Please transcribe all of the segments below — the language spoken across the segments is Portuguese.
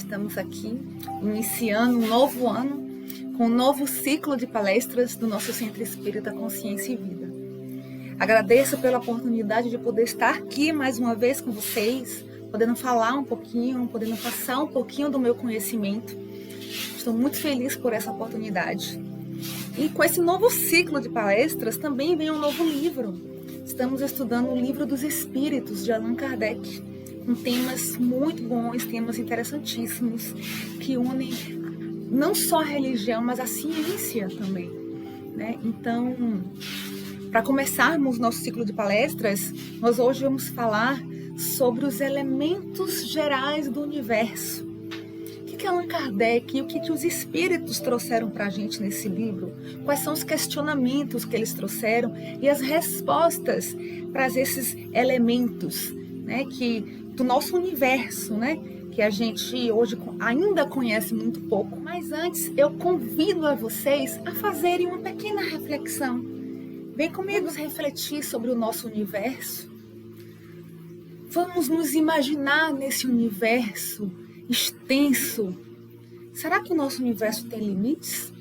Estamos aqui iniciando um novo ano com um novo ciclo de palestras do nosso Centro Espírita Consciência e Vida. Agradeço pela oportunidade de poder estar aqui mais uma vez com vocês, podendo falar um pouquinho, podendo passar um pouquinho do meu conhecimento. Estou muito feliz por essa oportunidade. E com esse novo ciclo de palestras também vem um novo livro. Estamos estudando o Livro dos Espíritos, de Allan Kardec, com temas muito bons, temas interessantíssimos, que unem não só a religião, mas a ciência também, né? Então, para começarmos nosso ciclo de palestras, nós hoje vamos falar sobre os elementos gerais do universo. O que é Allan Kardec e o que os espíritos trouxeram para a gente nesse livro? Quais são os questionamentos que eles trouxeram e as respostas para esses elementos, né, do nosso universo, né, que a gente hoje ainda conhece muito pouco. Mas antes, eu convido a vocês a fazerem uma pequena reflexão. Vem comigo refletir sobre o nosso universo. Vamos nos imaginar nesse universo extenso. Será que o nosso universo tem limites?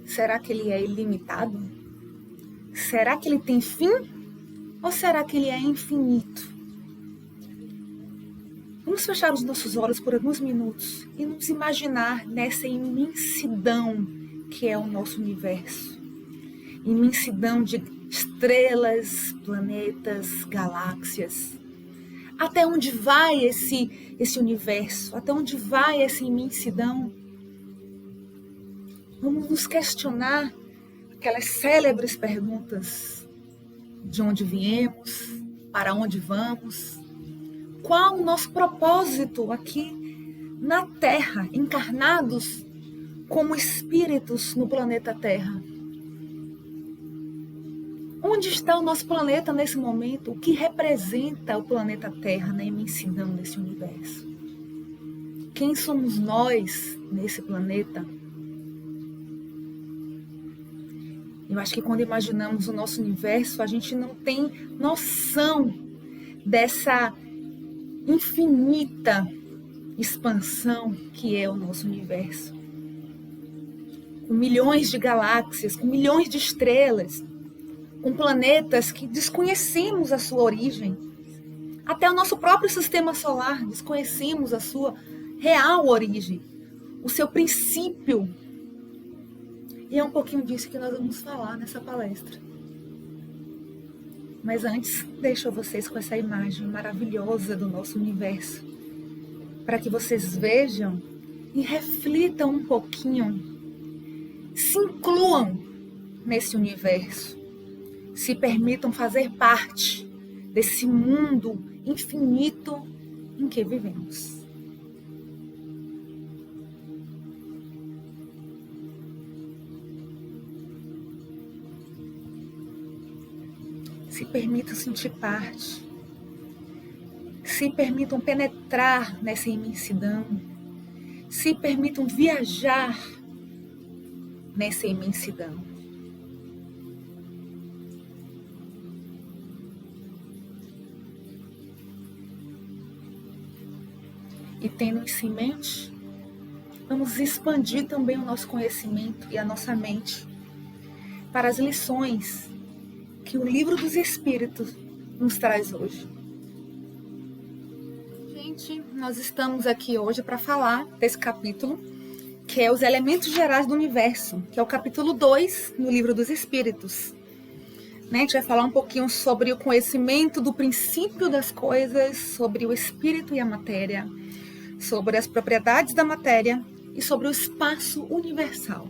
Será que ele é ilimitado? Será que ele tem fim? Ou será que ele é infinito? Vamos fechar os nossos olhos por alguns minutos e nos imaginar nessa imensidão que é o nosso universo. Imensidão de estrelas, planetas, galáxias. Até onde vai esse universo? Até onde vai essa imensidão? Vamos nos questionar aquelas célebres perguntas: de onde viemos? Para onde vamos? Qual o nosso propósito aqui na Terra, encarnados como espíritos no planeta Terra? Onde está o nosso planeta nesse momento? O que representa o planeta Terra na imensidão desse universo? Quem somos nós nesse planeta? Eu acho que quando imaginamos o nosso universo, a gente não tem noção dessa infinita expansão que é o nosso universo. Com milhões de galáxias, com milhões de estrelas, com planetas que desconhecemos a sua origem. Até o nosso próprio sistema solar desconhecemos a sua real origem, o seu princípio. E é um pouquinho disso que nós vamos falar nessa palestra. Mas antes, deixo vocês com essa imagem maravilhosa do nosso universo, para que vocês vejam e reflitam um pouquinho, se incluam nesse universo, se permitam fazer parte desse mundo infinito em que vivemos. Se permitam sentir parte. Se permitam penetrar nessa imensidão. Se permitam viajar nessa imensidão. E tendo isso em mente, vamos expandir também o nosso conhecimento e a nossa mente para as lições que o Livro dos Espíritos nos traz hoje. Gente, nós estamos aqui hoje para falar desse capítulo, que é os elementos gerais do universo, que é o capítulo 2 no Livro dos Espíritos. A gente vai falar um pouquinho sobre o conhecimento do princípio das coisas, sobre o espírito e a matéria, sobre as propriedades da matéria e sobre o espaço universal.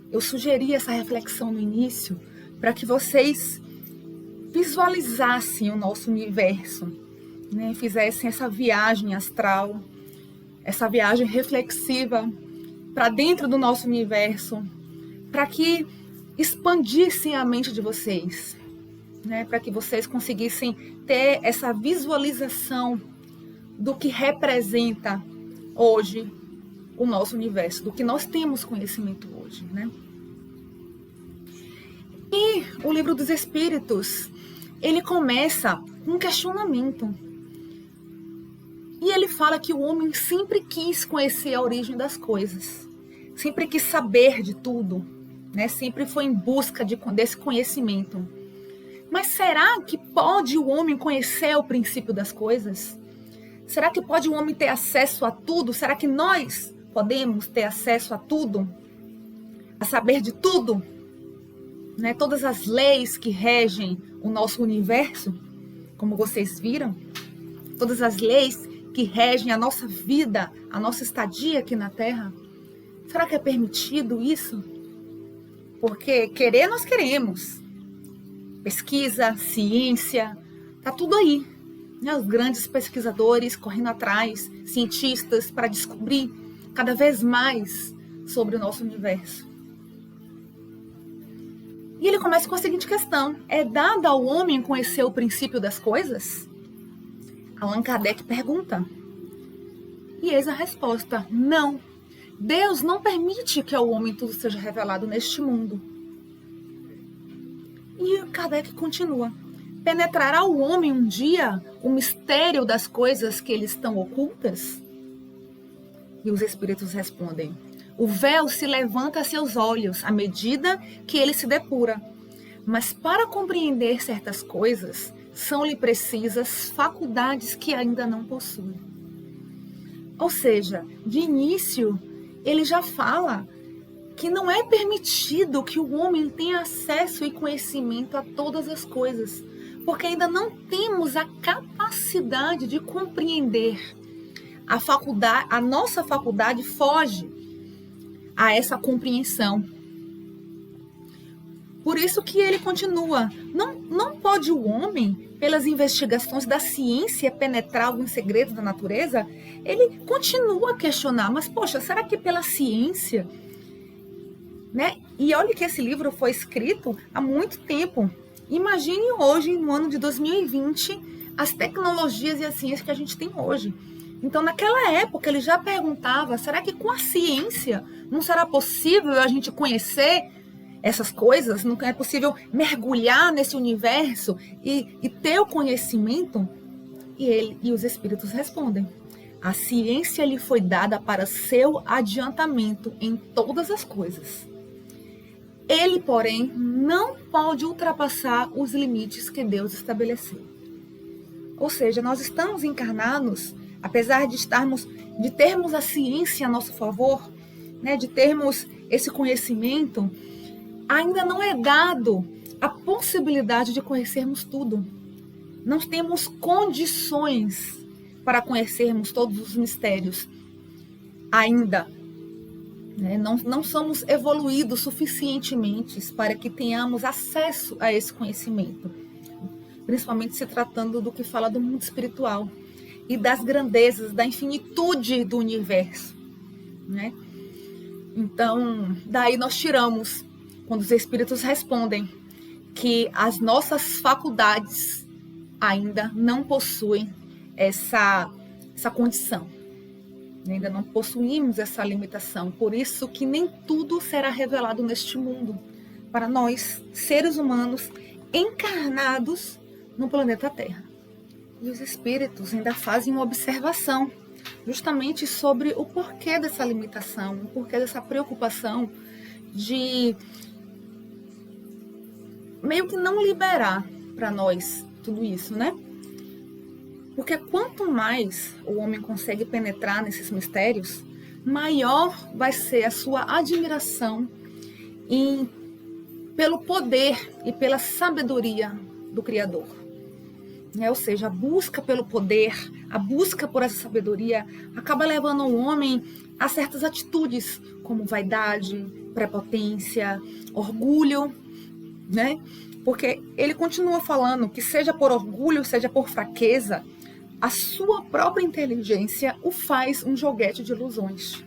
Eu sugeri essa reflexão no início para que vocês visualizassem o nosso universo, né? Fizessem essa viagem astral, essa viagem reflexiva para dentro do nosso universo, para que expandissem a mente de vocês, né? Para que vocês conseguissem ter essa visualização do que representa hoje o nosso universo, do que nós temos conhecimento hoje, né? E o Livro dos Espíritos, ele começa com um questionamento. E ele fala que o homem sempre quis conhecer a origem das coisas, sempre quis saber de tudo, né? Sempre foi em busca desse conhecimento. Mas será que pode o homem conhecer o princípio das coisas? Será que pode o homem ter acesso a tudo? Será que nós podemos ter acesso a tudo? A saber de tudo? Né? Todas as leis que regem o nosso universo, como vocês viram, todas as leis que regem a nossa vida, a nossa estadia aqui na Terra, será que é permitido isso? Porque querer nós queremos. Pesquisa, ciência, tá tudo aí. Né? Os grandes pesquisadores correndo atrás, cientistas, para descobrir cada vez mais sobre o nosso universo. E ele começa com a seguinte questão: é dado ao homem conhecer o princípio das coisas? Allan Kardec pergunta. E eis a resposta: não. Deus não permite que ao homem tudo seja revelado neste mundo. E Kardec continua: penetrará o homem um dia o mistério das coisas que lhe estão ocultas? E os espíritos respondem: o véu se levanta a seus olhos à medida que ele se depura, mas para compreender certas coisas são-lhe precisas faculdades que ainda não possui. Ou seja, de início, ele já fala que não é permitido que o homem tenha acesso e conhecimento a todas as coisas, porque ainda não temos a capacidade de compreender. A nossa faculdade foge a essa compreensão. Por isso que ele continua: não pode o homem, pelas investigações da ciência, penetrar alguns segredos da natureza? Ele continua a questionar, mas poxa, será que pela ciência? Né? E olha que esse livro foi escrito há muito tempo. Imagine hoje, no ano de 2020, as tecnologias e a ciência que a gente tem hoje. Então, naquela época, ele já perguntava: será que com a ciência não será possível a gente conhecer essas coisas? Não é possível mergulhar nesse universo e ter o conhecimento? E os espíritos respondem: a ciência lhe foi dada para seu adiantamento em todas as coisas. Ele, porém, não pode ultrapassar os limites que Deus estabeleceu. Ou seja, nós estamos encarnados, apesar de termos a ciência a nosso favor, né, de termos esse conhecimento, ainda não é dado a possibilidade de conhecermos tudo. Não temos condições para conhecermos todos os mistérios ainda. Não somos evoluídos suficientemente para que tenhamos acesso a esse conhecimento, principalmente se tratando do que fala do mundo espiritual e das grandezas, da infinitude do universo, né? Então, daí nós tiramos, quando os espíritos respondem, que as nossas faculdades ainda não possuem essa condição. Ainda não possuímos essa limitação, por isso que nem tudo será revelado neste mundo, para nós, seres humanos, encarnados no planeta Terra. E os espíritos ainda fazem uma observação, justamente sobre o porquê dessa limitação, o porquê dessa preocupação de meio que não liberar para nós tudo isso, né? Porque quanto mais o homem consegue penetrar nesses mistérios, maior vai ser a sua admiração pelo poder e pela sabedoria do Criador. Ou seja, a busca pelo poder, a busca por essa sabedoria, acaba levando o homem a certas atitudes, como vaidade, prepotência, orgulho, né? Porque ele continua falando que seja por orgulho, seja por fraqueza, a sua própria inteligência o faz um joguete de ilusões.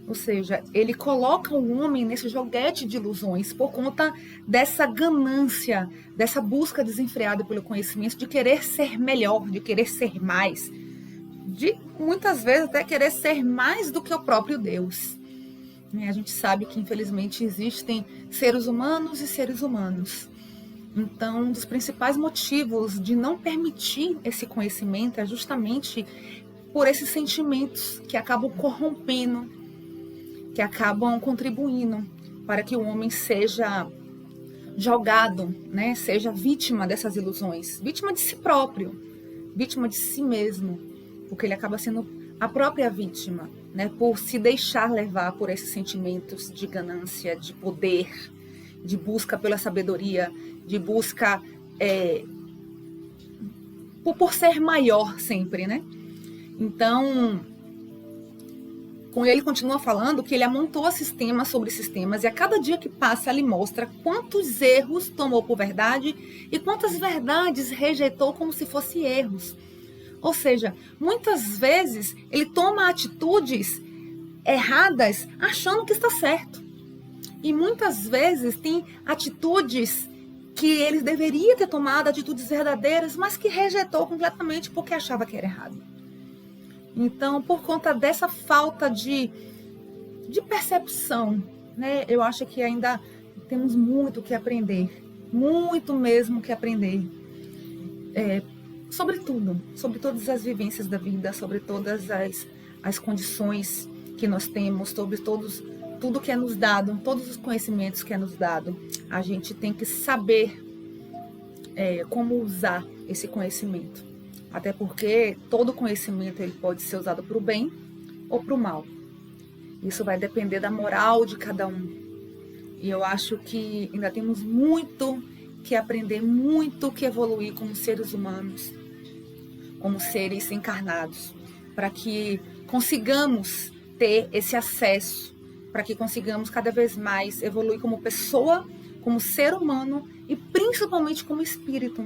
Ou seja, ele coloca o homem nesse joguete de ilusões por conta dessa ganância, dessa busca desenfreada pelo conhecimento, de querer ser melhor, de querer ser mais, de muitas vezes até querer ser mais do que o próprio Deus. A gente sabe que, infelizmente, existem seres humanos e seres humanos. Então, um dos principais motivos de não permitir esse conhecimento é justamente por esses sentimentos que acabam corrompendo, que acabam contribuindo para que o homem seja jogado, né? Seja vítima dessas ilusões, vítima de si próprio, vítima de si mesmo, porque ele acaba sendo a própria vítima, né? Por se deixar levar por esses sentimentos de ganância, de poder, de busca pela sabedoria, de busca por ser maior sempre, né? Então, com ele continua falando que ele amontoa sistemas sobre sistemas e a cada dia que passa ele mostra quantos erros tomou por verdade e quantas verdades rejeitou como se fossem erros. Ou seja, muitas vezes ele toma atitudes erradas achando que está certo. E muitas vezes tem atitudes que ele deveria ter tomado, atitudes verdadeiras, mas que rejeitou completamente porque achava que era errado. Então, por conta dessa falta de percepção, né, eu acho que ainda temos muito que aprender, muito mesmo que aprender, sobre tudo, sobre todas as vivências da vida, sobre todas as condições que nós temos, sobre tudo que é nos dado, todos os conhecimentos que é nos dado. A gente tem que saber como usar esse conhecimento. Até porque todo conhecimento ele pode ser usado para o bem ou para o mal. Isso vai depender da moral de cada um. E eu acho que ainda temos muito que aprender, muito que evoluir como seres humanos, como seres encarnados, para que consigamos ter esse acesso, para que consigamos cada vez mais evoluir como pessoa, como ser humano e principalmente como espírito.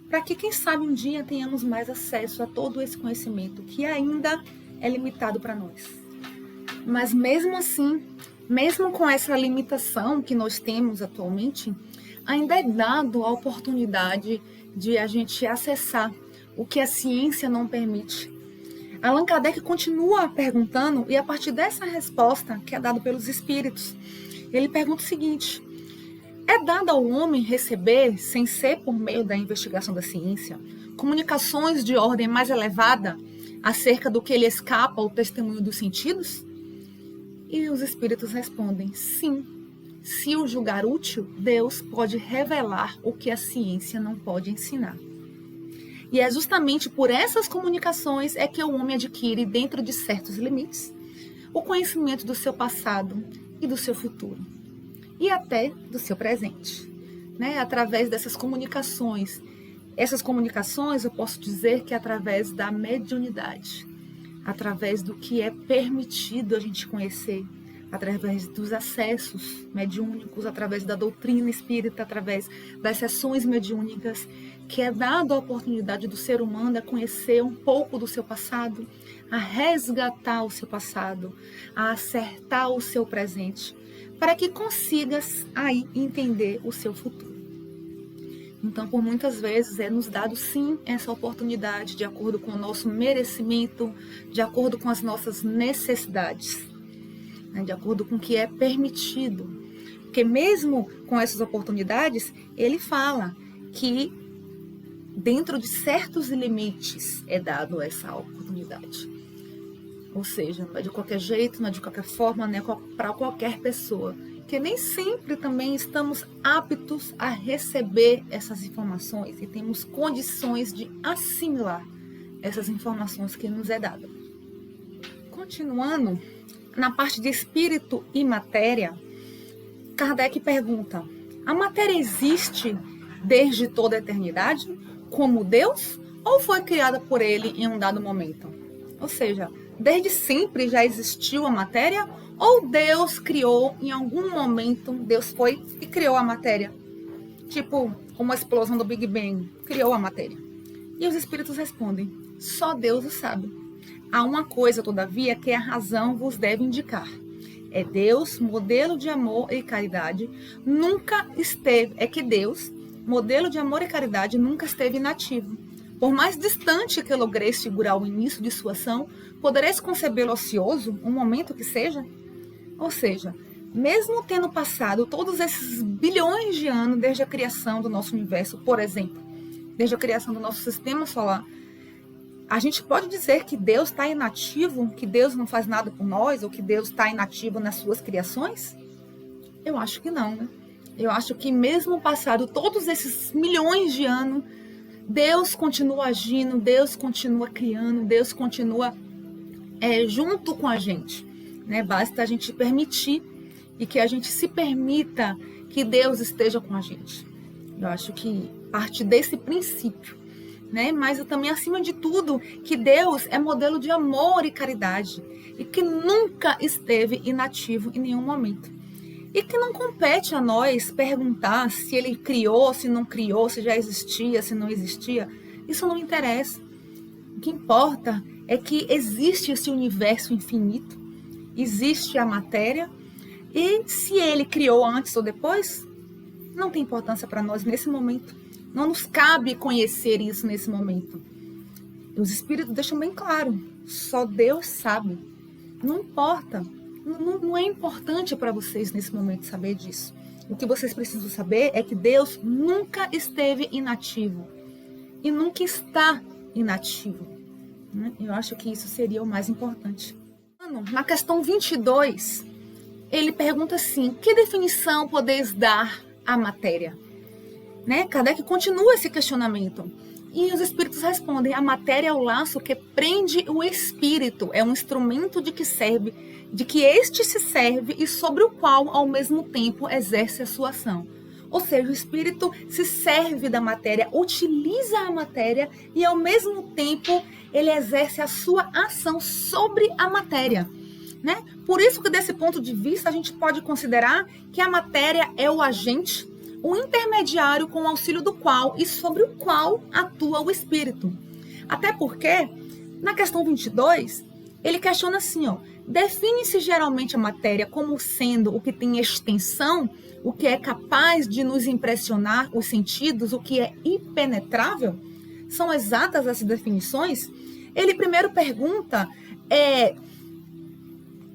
Para que, quem sabe, um dia tenhamos mais acesso a todo esse conhecimento que ainda é limitado para nós. Mas mesmo assim, mesmo com essa limitação que nós temos atualmente, ainda é dado a oportunidade de a gente acessar o que a ciência não permite. Allan Kardec continua perguntando, e a partir dessa resposta que é dada pelos espíritos, ele pergunta o seguinte: é dado ao homem receber, sem ser por meio da investigação da ciência, comunicações de ordem mais elevada acerca do que ele escapa ao testemunho dos sentidos? E os espíritos respondem: sim. Se o julgar útil, Deus pode revelar o que a ciência não pode ensinar. E é justamente por essas comunicações é que o homem adquire, dentro de certos limites, o conhecimento do seu passado e do seu futuro. E até do seu presente, né? Através dessas comunicações. Essas comunicações eu posso dizer que é através da mediunidade, através do que é permitido a gente conhecer, através dos acessos mediúnicos, através da doutrina espírita, através das sessões mediúnicas, que é dado a oportunidade do ser humano a conhecer um pouco do seu passado, a resgatar o seu passado, a acertar o seu presente, para que consigas aí entender o seu futuro. Então, por muitas vezes, é nos dado sim essa oportunidade, de acordo com o nosso merecimento, de acordo com as nossas necessidades, né, de acordo com o que é permitido. Porque mesmo com essas oportunidades, ele fala que dentro de certos limites é dado essa oportunidade. Ou seja, não é de qualquer jeito, não é de qualquer forma, não é para qualquer pessoa. Que nem sempre também estamos aptos a receber essas informações e temos condições de assimilar essas informações que nos é dada. Continuando, na parte de espírito e matéria, Kardec pergunta: a matéria existe desde toda a eternidade, como Deus, ou foi criada por ele em um dado momento? Ou seja, desde sempre já existiu a matéria, ou Deus criou em algum momento, Deus foi e criou a matéria? Tipo, como a explosão do Big Bang, criou a matéria. E os espíritos respondem: só Deus o sabe. Há uma coisa, todavia, que a razão vos deve indicar. É Deus, modelo de amor e caridade, nunca esteve, é que Deus, modelo de amor e caridade, nunca esteve inativo. Por mais distante que logreis figurar o início de sua ação, podereis concebê-lo ocioso, um momento que seja? Ou seja, mesmo tendo passado todos esses bilhões de anos desde a criação do nosso universo, por exemplo, desde a criação do nosso sistema solar, a gente pode dizer que Deus está inativo, que Deus não faz nada por nós, ou que Deus está inativo nas suas criações? Eu acho que não, né? Eu acho que mesmo passado todos esses milhões de anos, Deus continua agindo, Deus continua criando, Deus continua junto com a gente, né? Basta a gente permitir e que a gente se permita que Deus esteja com a gente. Eu acho que parte desse princípio, né? Mas também, acima de tudo, que Deus é modelo de amor e caridade e que nunca esteve inativo em nenhum momento. E que não compete a nós perguntar se ele criou, se não criou, se já existia, se não existia. Isso não interessa. O que importa é que existe esse universo infinito, existe a matéria, e se ele criou antes ou depois, não tem importância para nós nesse momento. Não nos cabe conhecer isso nesse momento. Os espíritos deixam bem claro, só Deus sabe. Não importa. Não é importante para vocês nesse momento saber disso. O que vocês precisam saber é que Deus nunca esteve inativo e nunca está inativo. Eu acho que isso seria o mais importante. Na questão 22, ele pergunta assim: que definição podeis dar à matéria? Kardec continua esse questionamento. E os espíritos respondem: a matéria é o laço que prende o espírito, é um instrumento de que este se serve e sobre o qual, ao mesmo tempo, exerce a sua ação. Ou seja, o espírito se serve da matéria, utiliza a matéria e, ao mesmo tempo, ele exerce a sua ação sobre a matéria. Por isso que, desse ponto de vista, a gente pode considerar que a matéria é o agente, o intermediário com o auxílio do qual e sobre o qual atua o espírito. Até porque, na questão 22, ele questiona assim, define-se geralmente a matéria como sendo o que tem extensão, o que é capaz de nos impressionar os sentidos, o que é impenetrável? São exatas essas definições? Ele primeiro pergunta,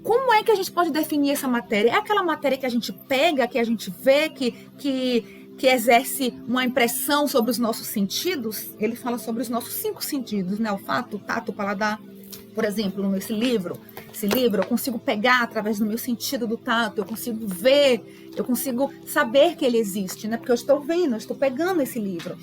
como é que a gente pode definir essa matéria? É aquela matéria que a gente pega, que a gente vê, que exerce uma impressão sobre os nossos sentidos? Ele fala sobre os nossos 5 sentidos, olfato, tato, paladar. Por exemplo, nesse livro, eu consigo pegar através do meu sentido do tato, eu consigo ver, eu consigo saber que ele existe, porque eu estou vendo, eu estou pegando esse livro.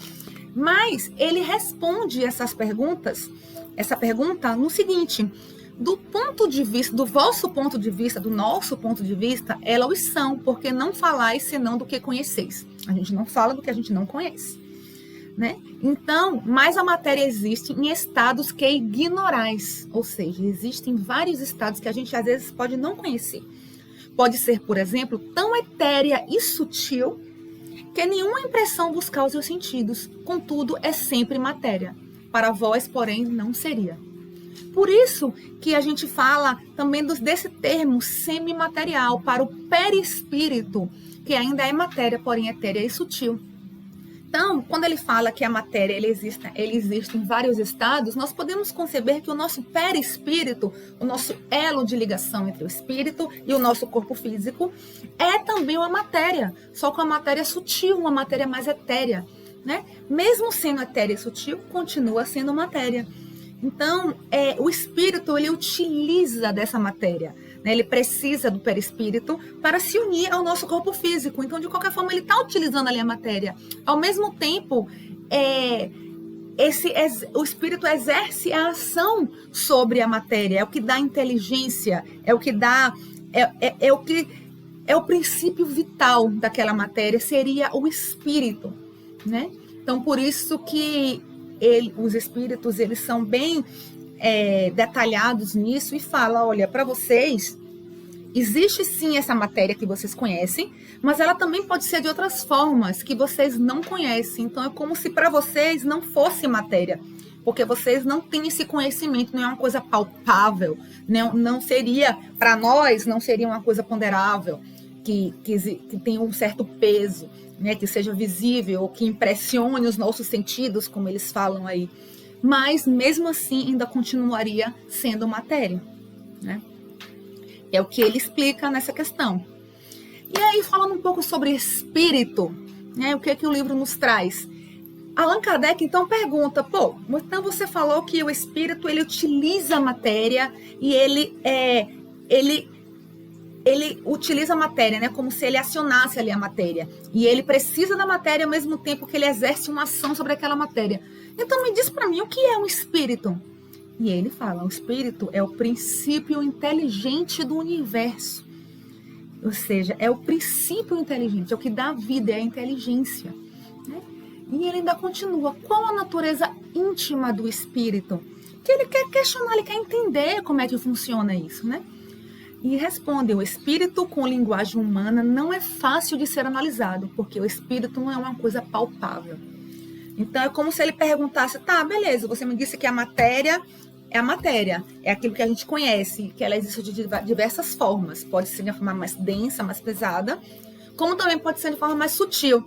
Mas ele responde essa pergunta no seguinte: do ponto de vista, do vosso ponto de vista, do nosso ponto de vista, elas são, porque não falais senão do que conheceis. A gente não fala do que a gente não conhece. Então, mas a matéria existe em estados que ignorais, ou seja, existem vários estados que a gente às vezes pode não conhecer. Pode ser, por exemplo, tão etérea e sutil que nenhuma impressão vos cause os sentidos, contudo é sempre matéria. Para vós, porém, não seria. Por isso que a gente fala também desse termo semimaterial para o perispírito, que ainda é matéria, porém etérea e sutil. Então, quando ele fala que a matéria ele existe em vários estados, nós podemos conceber que o nosso perispírito, o nosso elo de ligação entre o espírito e o nosso corpo físico, é também uma matéria, só que uma matéria sutil, uma matéria mais etérea. Mesmo sendo etérea e sutil, continua sendo matéria. Então, o espírito ele utiliza dessa matéria. Ele precisa do perispírito para se unir ao nosso corpo físico. Então, de qualquer forma, ele está utilizando ali a matéria. Ao mesmo tempo, o espírito exerce a ação sobre a matéria. É o que dá inteligência, é o que dá... É o princípio vital daquela matéria, seria o espírito. Então, por isso que os espíritos eles são bem... detalhados nisso e fala, olha, para vocês existe sim essa matéria que vocês conhecem, mas ela também pode ser de outras formas que vocês não conhecem. Então é como se para vocês não fosse matéria, porque vocês não têm esse conhecimento, não é uma coisa palpável, não seria, para nós, não seria uma coisa ponderável, que tenha um certo peso, que seja visível, ou que impressione os nossos sentidos, como eles falam aí. Mas, mesmo assim, ainda continuaria sendo matéria. É o que ele explica nessa questão. E aí, falando um pouco sobre espírito, o que o livro nos traz? Allan Kardec então pergunta, então você falou que o espírito ele utiliza a matéria e ele utiliza a matéria, né, como se ele acionasse ali a matéria. E ele precisa da matéria ao mesmo tempo que ele exerce uma ação sobre aquela matéria. Então me diz para mim, o que é um espírito? E ele fala, o espírito é o princípio inteligente do universo. Ou seja, é o princípio inteligente, é o que dá vida, é a inteligência. Né? E ele ainda continua, qual a natureza íntima do espírito? Que ele quer questionar, ele quer entender como é que funciona isso, né? E responde, o espírito com linguagem humana não é fácil de ser analisado, porque o espírito não é uma coisa palpável. Então é como se ele perguntasse, tá, beleza, você me disse que a matéria é a matéria, é aquilo que a gente conhece, que ela existe de diversas formas, pode ser de uma forma mais densa, mais pesada, como também pode ser de forma mais sutil.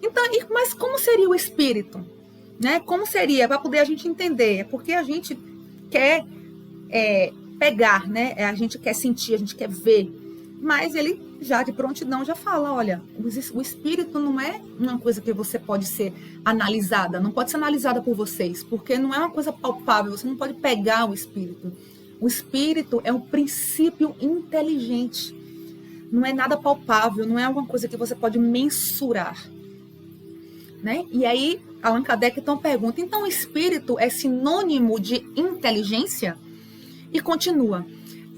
Então, mas como seria o espírito? Né? Como seria, para poder a gente entender? É porque a gente quer pegar, né? A gente quer sentir, a gente quer ver. Mas ele já de prontidão já fala, olha, o espírito não é uma coisa que você pode ser analisada, não pode ser analisada por vocês, porque não é uma coisa palpável, você não pode pegar o espírito. O espírito é um princípio inteligente, não é nada palpável, não é alguma coisa que você pode mensurar. Né? E aí, Allan Kardec então pergunta, então o espírito é sinônimo de inteligência? E continua,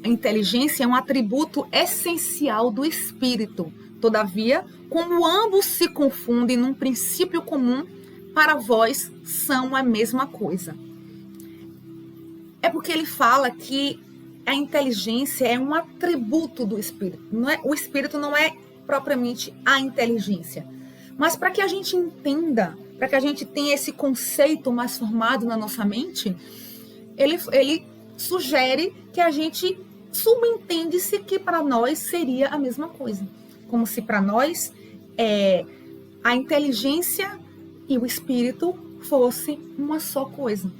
a inteligência é um atributo essencial do espírito. Todavia, como ambos se confundem num princípio comum, para vós são a mesma coisa. É porque ele fala que a inteligência é um atributo do espírito. O espírito não é propriamente a inteligência. Mas para que a gente entenda, para que a gente tenha esse conceito mais formado na nossa mente, ele sugere que a gente subentende-se que para nós seria a mesma coisa. Como se para nós a inteligência e o espírito fosse uma só coisa.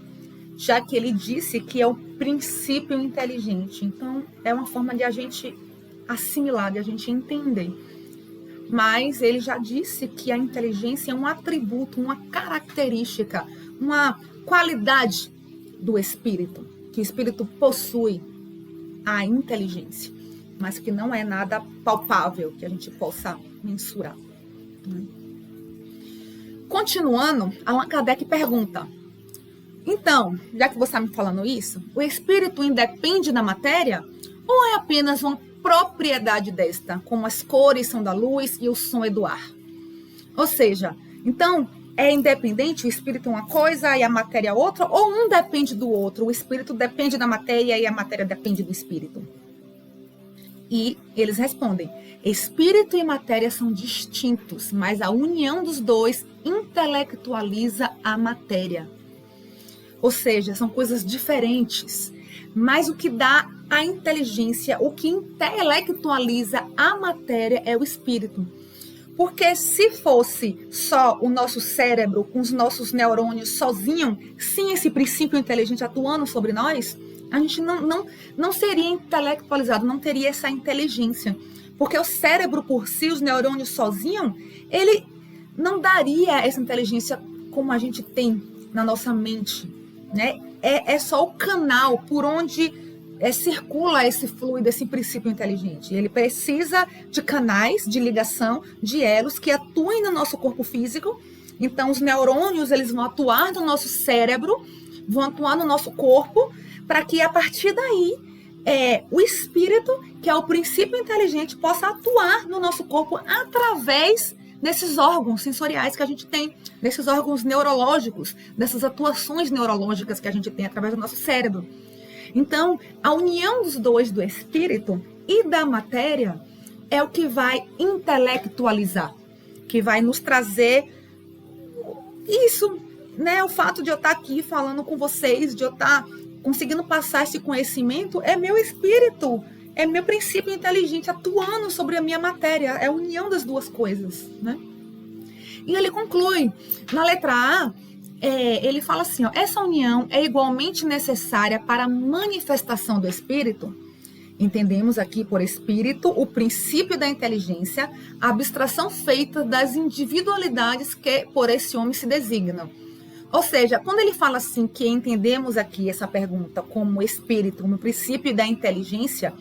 Já que ele disse que é o princípio inteligente. Então, é uma forma de a gente assimilar, de a gente entender. Mas ele já disse que a inteligência é um atributo, uma característica, uma qualidade do espírito. Que o espírito possui a inteligência, mas que não é nada palpável que a gente possa mensurar. Continuando, Allan Kardec pergunta, então, já que você está me falando isso, o espírito independe da matéria ou é apenas uma propriedade desta, como as cores são da luz e o som é do ar? Ou seja, então, é independente, o espírito é uma coisa e a matéria é outra, ou um depende do outro, o espírito depende da matéria e a matéria depende do espírito? E eles respondem, espírito e matéria são distintos, mas a união dos dois intelectualiza a matéria. Ou seja, são coisas diferentes, mas o que dá a inteligência, o que intelectualiza a matéria é o espírito. Porque se fosse só o nosso cérebro, com os nossos neurônios sozinho, sem esse princípio inteligente atuando sobre nós, a gente não seria intelectualizado, não teria essa inteligência. Porque o cérebro por si, os neurônios sozinhos, ele não daria essa inteligência como a gente tem na nossa mente. Né? É só o canal por onde circula esse fluido, esse princípio inteligente. Ele precisa de canais de ligação, de elos que atuem no nosso corpo físico. Então, os neurônios eles vão atuar no nosso cérebro, vão atuar no nosso corpo, para que a partir daí o espírito, que é o princípio inteligente, possa atuar no nosso corpo através desses órgãos sensoriais que a gente tem, desses órgãos neurológicos, dessas atuações neurológicas que a gente tem através do nosso cérebro. Então, a união dos dois, do espírito e da matéria, é o que vai intelectualizar, que vai nos trazer isso, né? O fato de eu estar aqui falando com vocês, de eu estar conseguindo passar esse conhecimento, é meu espírito, é meu princípio inteligente atuando sobre a minha matéria, é a união das duas coisas, né? E ele conclui, na letra A, ele fala assim, essa união é igualmente necessária para a manifestação do espírito. Entendemos aqui por espírito o princípio da inteligência, a abstração feita das individualidades que por esse homem se designam. Ou seja, quando ele fala assim que entendemos aqui essa pergunta como espírito, como princípio da inteligência,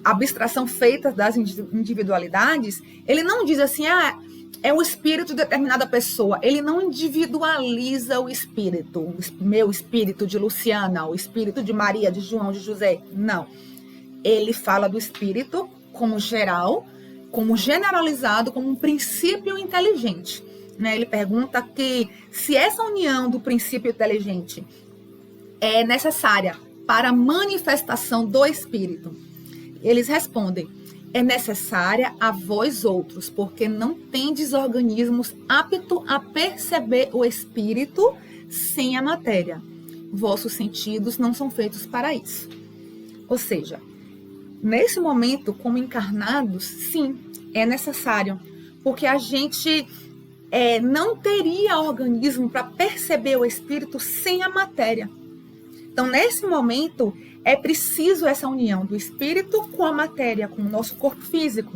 abstração feita das individualidades, ele não diz assim, é o espírito de determinada pessoa. Ele não individualiza o espírito. O meu espírito de Luciana, o espírito de Maria, de João, de José. Não. Ele fala do espírito como geral, como generalizado, como um princípio inteligente. Né? Ele pergunta que se essa união do princípio inteligente é necessária para a manifestação do espírito. Eles respondem, é necessária a vós outros, porque não tendes organismos aptos a perceber o espírito sem a matéria. Vossos sentidos não são feitos para isso. Ou seja, nesse momento, como encarnados, sim, é necessário, porque a gente não teria organismo para perceber o espírito sem a matéria. Então, nesse momento, é preciso essa união do espírito com a matéria, com o nosso corpo físico.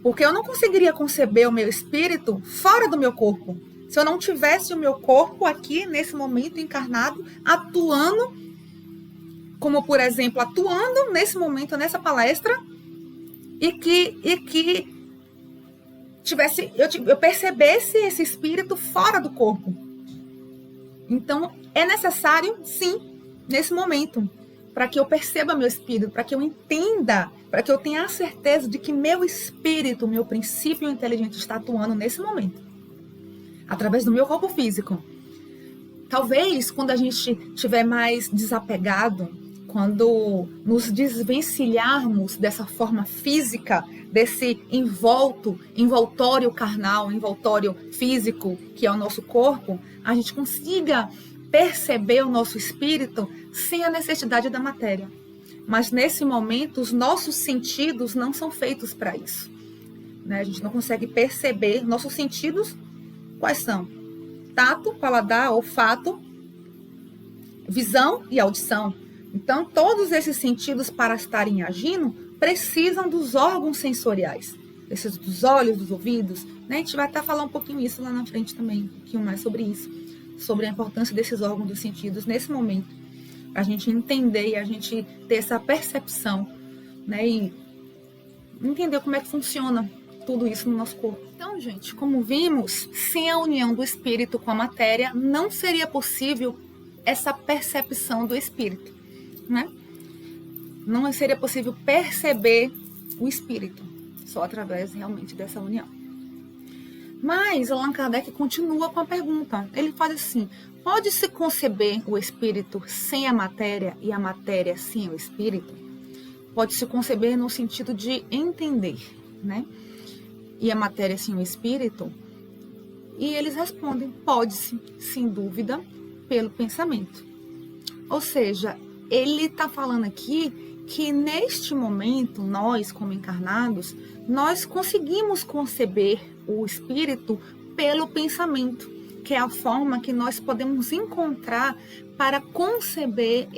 Porque eu não conseguiria conceber o meu espírito fora do meu corpo. Se eu não tivesse o meu corpo aqui, nesse momento encarnado, atuando, como, por exemplo, atuando nesse momento, nessa palestra, e que eu percebesse esse espírito fora do corpo. Então, é necessário, sim, nesse momento, para que eu perceba meu espírito, para que eu entenda, para que eu tenha a certeza de que meu espírito, meu princípio inteligente está atuando nesse momento, através do meu corpo físico. Talvez, quando a gente estiver mais desapegado, quando nos desvencilharmos dessa forma física, desse envoltório carnal, envoltório físico, que é o nosso corpo, a gente consiga perceber o nosso espírito sem a necessidade da matéria. Mas nesse momento, os nossos sentidos não são feitos para isso. Né? A gente não consegue perceber. Nossos sentidos, quais são? Tato, paladar, olfato, visão e audição. Então, todos esses sentidos, para estarem agindo, precisam dos órgãos sensoriais. Dos olhos, dos ouvidos. Né? A gente vai até falar um pouquinho isso lá na frente também, um pouquinho mais sobre isso. Sobre a importância desses órgãos dos sentidos nesse momento. A gente entender e a gente ter essa percepção, né? E entender como é que funciona tudo isso no nosso corpo. Então, gente, como vimos, sem a união do espírito com a matéria, não seria possível essa percepção do espírito, né? Não seria possível perceber o espírito, só através realmente dessa união. Mas Allan Kardec continua com a pergunta. Ele faz assim, pode-se conceber o espírito sem a matéria e a matéria sem o espírito? Pode-se conceber no sentido de entender, né? E a matéria sem o espírito? E eles respondem, pode-se, sem dúvida, pelo pensamento. Ou seja, ele está falando aqui que neste momento, nós como encarnados, nós conseguimos conceber o espírito pelo pensamento, que é a forma que nós podemos encontrar para conceber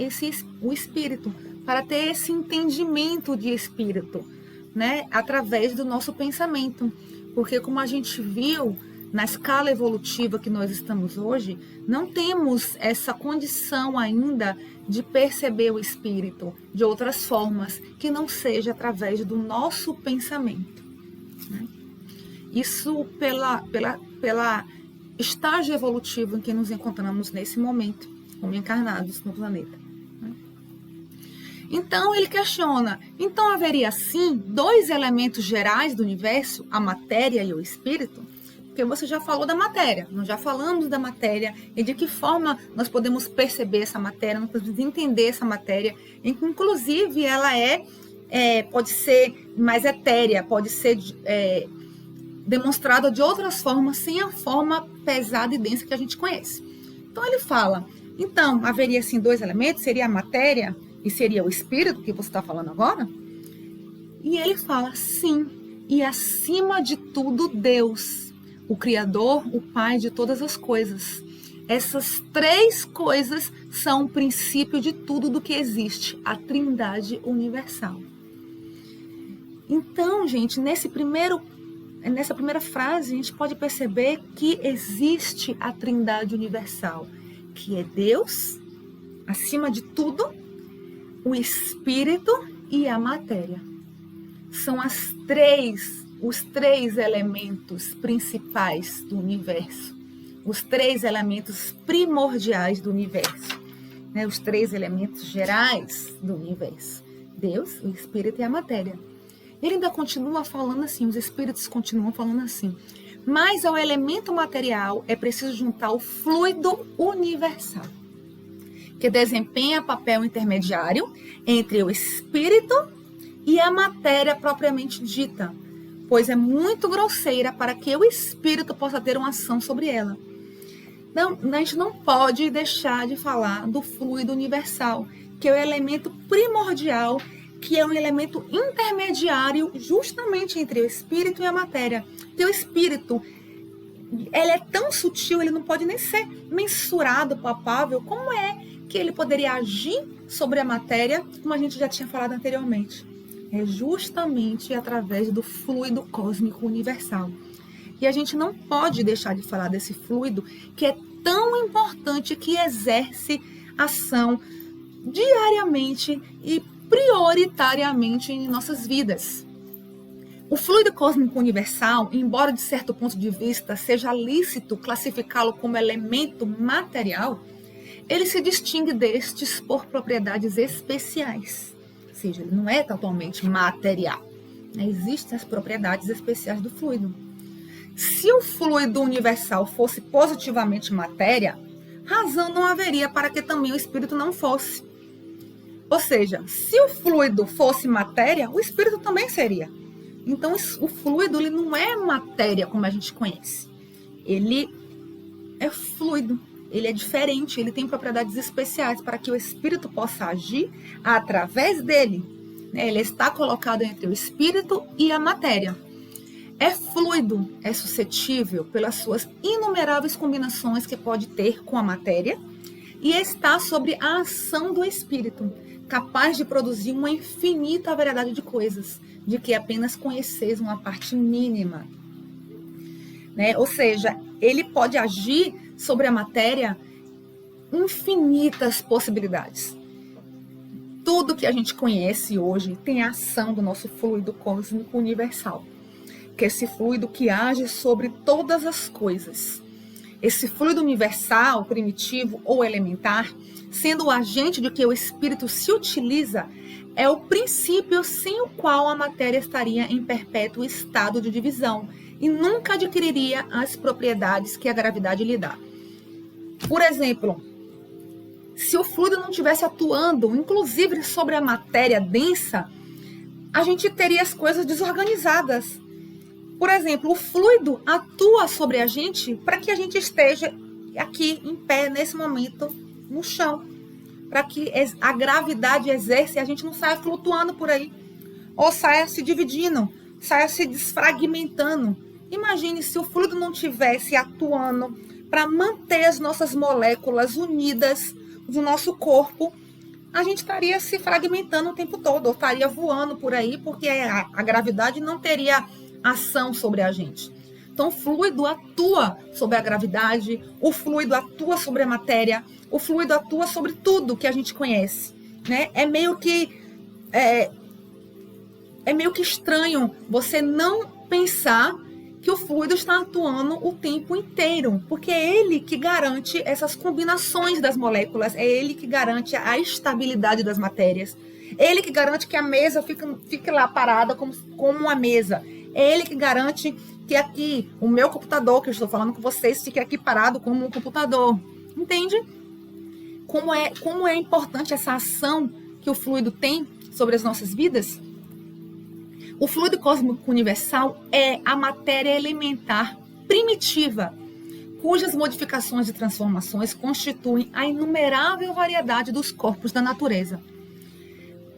o espírito, para ter esse entendimento de espírito, né, através do nosso pensamento. Porque como a gente viu, na escala evolutiva que nós estamos hoje, não temos essa condição ainda de perceber o espírito de outras formas, que não seja através do nosso pensamento. Né? Isso pela estágio evolutivo em que nos encontramos nesse momento, como encarnados no planeta. Né? Então ele questiona, então haveria sim dois elementos gerais do universo, a matéria e o espírito? Porque você já falou da matéria, nós já falamos da matéria e de que forma nós podemos perceber essa matéria, nós podemos entender essa matéria, inclusive ela pode ser mais etérea, pode ser demonstrada de outras formas, sem a forma pesada e densa que a gente conhece. Então ele fala, então haveria sim dois elementos, seria a matéria e seria o espírito, que você está falando agora? E ele fala, sim, e acima de tudo Deus, o Criador, o Pai de todas as coisas. Essas três coisas são o princípio de tudo do que existe, a Trindade universal. Então, gente, nessa primeira frase, a gente pode perceber que existe a Trindade universal, que é Deus, acima de tudo, o Espírito e a matéria. São os três elementos principais do universo, os três elementos primordiais do universo, né? Os três elementos gerais do universo: Deus, o Espírito e a matéria. Ele ainda continua falando assim, os espíritos continuam falando assim: mas ao elemento material é preciso juntar o fluido universal, que desempenha papel intermediário entre o espírito e a matéria propriamente dita, pois é muito grosseira para que o espírito possa ter uma ação sobre ela. Não, a gente não pode deixar de falar do fluido universal, que é o elemento primordial, que é um elemento intermediário justamente entre o espírito e a matéria. Porque o espírito, ele é tão sutil, ele não pode nem ser mensurado, palpável. Como é que ele poderia agir sobre a matéria, como a gente já tinha falado anteriormente? É justamente através do fluido cósmico universal. E a gente não pode deixar de falar desse fluido, que é tão importante, que exerce ação diariamente e prioritariamente em nossas vidas. O fluido cósmico universal, embora de certo ponto de vista seja lícito classificá-lo como elemento material, ele se distingue destes por propriedades especiais. Ou seja, ele não é totalmente material. Existem as propriedades especiais do fluido. Se o fluido universal fosse positivamente matéria, razão não haveria para que também o espírito não fosse. Ou seja, se o fluido fosse matéria, o espírito também seria. Então, o fluido, ele não é matéria como a gente conhece. Ele é fluido, ele é diferente, ele tem propriedades especiais para que o espírito possa agir através dele. Ele está colocado entre o espírito e a matéria. É fluido, é suscetível pelas suas inumeráveis combinações que pode ter com a matéria e está sobre a ação do espírito, capaz de produzir uma infinita variedade de coisas, de que apenas conheceis uma parte mínima. Ou seja, ele pode agir sobre a matéria infinitas possibilidades. Tudo que a gente conhece hoje tem a ação do nosso fluido cósmico universal, que é esse fluido que age sobre todas as coisas. Esse fluido universal, primitivo ou elementar, sendo o agente de que o espírito se utiliza, é o princípio sem o qual a matéria estaria em perpétuo estado de divisão e nunca adquiriria as propriedades que a gravidade lhe dá. Por exemplo, se o fluido não estivesse atuando, inclusive sobre a matéria densa, a gente teria as coisas desorganizadas. Por exemplo, o fluido atua sobre a gente para que a gente esteja aqui em pé, nesse momento, no chão. Para que a gravidade exerce e a gente não saia flutuando por aí. Ou saia se dividindo, saia se desfragmentando. Imagine se o fluido não estivesse atuando para manter as nossas moléculas unidas do nosso corpo. A gente estaria se fragmentando o tempo todo, ou estaria voando por aí, porque a gravidade não teria ação sobre a gente. Então, o fluido atua sobre a gravidade, o fluido atua sobre a matéria, o fluido atua sobre tudo que a gente conhece. É meio que estranho você não pensar que o fluido está atuando o tempo inteiro, porque é ele que garante essas combinações das moléculas, é ele que garante a estabilidade das matérias, é ele que garante que a mesa fique lá parada como uma mesa. É ele que garante que aqui, o meu computador, que eu estou falando com vocês, fique aqui parado como um computador. Entende? Como é importante essa ação que o fluido tem sobre as nossas vidas? O fluido cósmico universal é a matéria elementar primitiva, cujas modificações e transformações constituem a inumerável variedade dos corpos da natureza.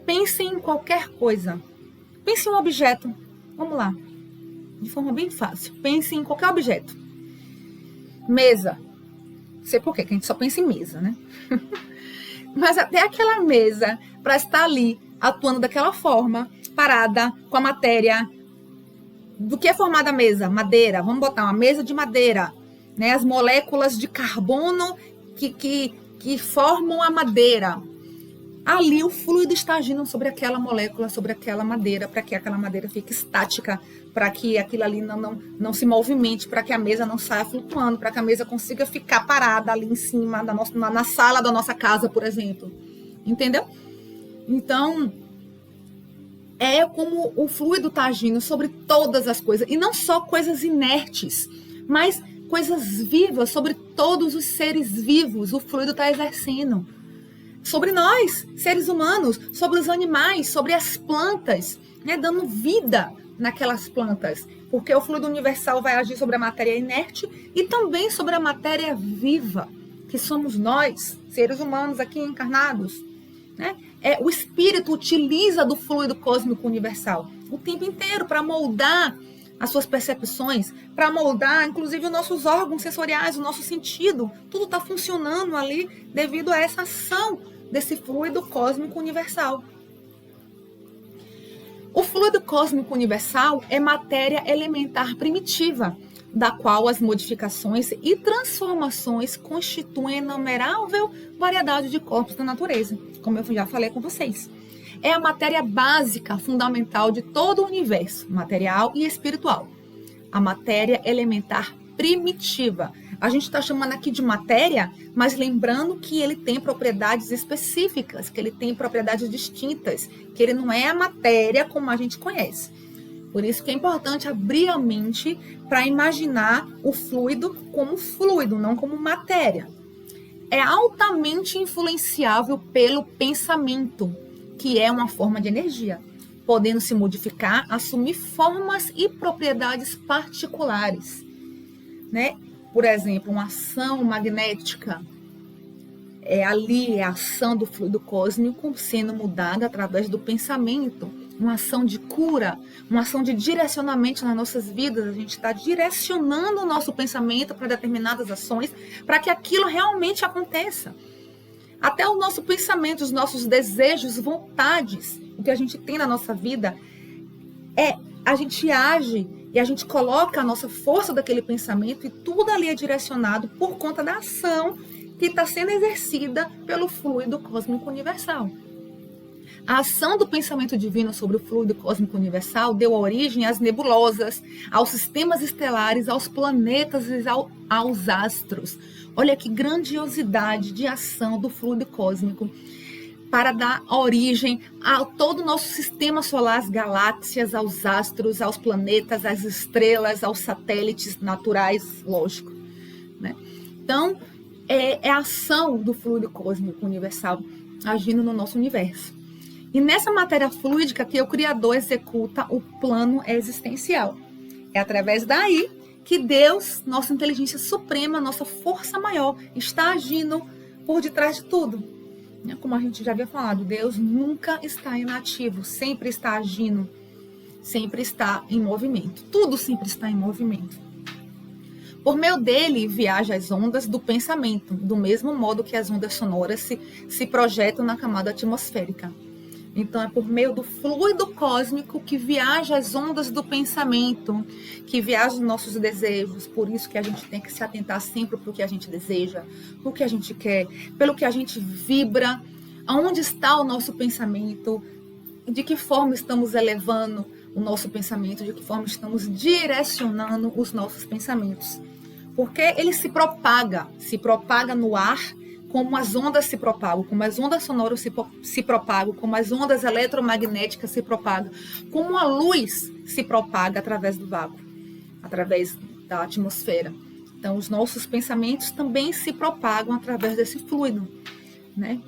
Pense em qualquer coisa. Pense em um objeto. Vamos lá. De forma bem fácil. Pense em qualquer objeto. Mesa. Não sei por quê, que a gente só pensa em mesa, né? Mas até aquela mesa, para estar ali, atuando daquela forma, parada, com a matéria. Do que é formada a mesa? Madeira. Vamos botar uma mesa de madeira, né? As moléculas de carbono que formam a madeira. Ali o fluido está agindo sobre aquela molécula, sobre aquela madeira, para que aquela madeira fique estática, para que aquilo ali não se movimente, para que a mesa não saia flutuando, para que a mesa consiga ficar parada ali em cima, na sala da nossa casa, por exemplo. Entendeu? Então, é como o fluido está agindo sobre todas as coisas, e não só coisas inertes, mas coisas vivas, sobre todos os seres vivos, o fluido está exercendo. Sobre nós, seres humanos, sobre os animais, sobre as plantas, né, dando vida naquelas plantas, porque o fluido universal vai agir sobre a matéria inerte e também sobre a matéria viva, que somos nós, seres humanos aqui encarnados, né? O espírito utiliza do fluido cósmico universal o tempo inteiro para moldar as suas percepções, para moldar, inclusive, os nossos órgãos sensoriais, o nosso sentido. Tudo está funcionando ali devido a essa ação desse fluido cósmico universal. O fluido cósmico universal é matéria elementar primitiva, da qual as modificações e transformações constituem inumerável variedade de corpos da natureza, como eu já falei com vocês. É a matéria básica, fundamental de todo o universo, material e espiritual. A matéria elementar primitiva. A gente está chamando aqui de matéria, mas lembrando que ele tem propriedades específicas, que ele tem propriedades distintas, que ele não é a matéria como a gente conhece. Por isso que é importante abrir a mente para imaginar o fluido como fluido, não como matéria. É altamente influenciável pelo pensamento, que é uma forma de energia, podendo se modificar, assumir formas e propriedades particulares, né? Por exemplo, uma ação magnética, ali a ação do fluido cósmico sendo mudada através do pensamento, uma ação de cura, uma ação de direcionamento nas nossas vidas. A gente está direcionando o nosso pensamento para determinadas ações, para que aquilo realmente aconteça. Até o nosso pensamento, os nossos desejos, vontades, o que a gente tem na nossa vida, a gente age e a gente coloca a nossa força daquele pensamento e tudo ali é direcionado por conta da ação que está sendo exercida pelo fluido cósmico universal. A ação do pensamento divino sobre o fluido cósmico universal deu origem às nebulosas, aos sistemas estelares, aos planetas e aos astros. Olha que grandiosidade de ação do fluido cósmico para dar origem a todo o nosso sistema solar, às galáxias, aos astros, aos planetas, às estrelas, aos satélites naturais, lógico, né? Então, é a ação do fluido cósmico universal agindo no nosso universo. E nessa matéria fluídica que o Criador executa o plano existencial. É através daí que Deus, nossa inteligência suprema, nossa força maior, está agindo por detrás de tudo. Como a gente já havia falado, Deus nunca está inativo, sempre está agindo, sempre está em movimento. Tudo sempre está em movimento. Por meio dele viajam as ondas do pensamento, do mesmo modo que as ondas sonoras se projetam na camada atmosférica. Então, é por meio do fluido cósmico que viaja as ondas do pensamento, que viaja os nossos desejos. Por isso que a gente tem que se atentar sempre para o que a gente deseja, o que a gente quer, pelo que a gente vibra, aonde está o nosso pensamento, de que forma estamos elevando o nosso pensamento, de que forma estamos direcionando os nossos pensamentos. Porque ele se propaga no ar, como as ondas se propagam, como as ondas sonoras se propagam, como as ondas eletromagnéticas se propagam, como a luz se propaga através do vácuo, através da atmosfera. Então, os nossos pensamentos também se propagam através desse fluido, né?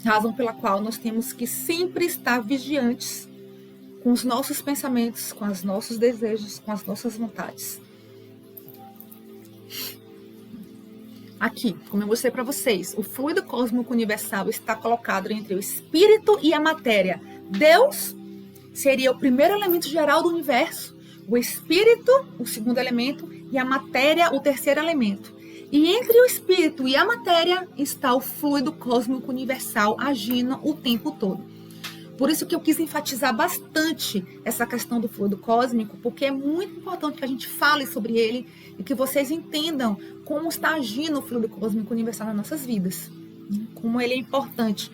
Razão pela qual nós temos que sempre estar vigiantes com os nossos pensamentos, com os nossos desejos, com as nossas vontades. Aqui, como eu mostrei para vocês, o fluido cósmico universal está colocado entre o espírito e a matéria. Deus seria o primeiro elemento geral do universo, o espírito, o segundo elemento, e a matéria, o terceiro elemento. E entre o espírito e a matéria está o fluido cósmico universal agindo o tempo todo. Por isso que eu quis enfatizar bastante essa questão do fluido cósmico, porque é muito importante que a gente fale sobre ele e que vocês entendam como está agindo o fluido cósmico universal nas nossas vidas, como ele é importante.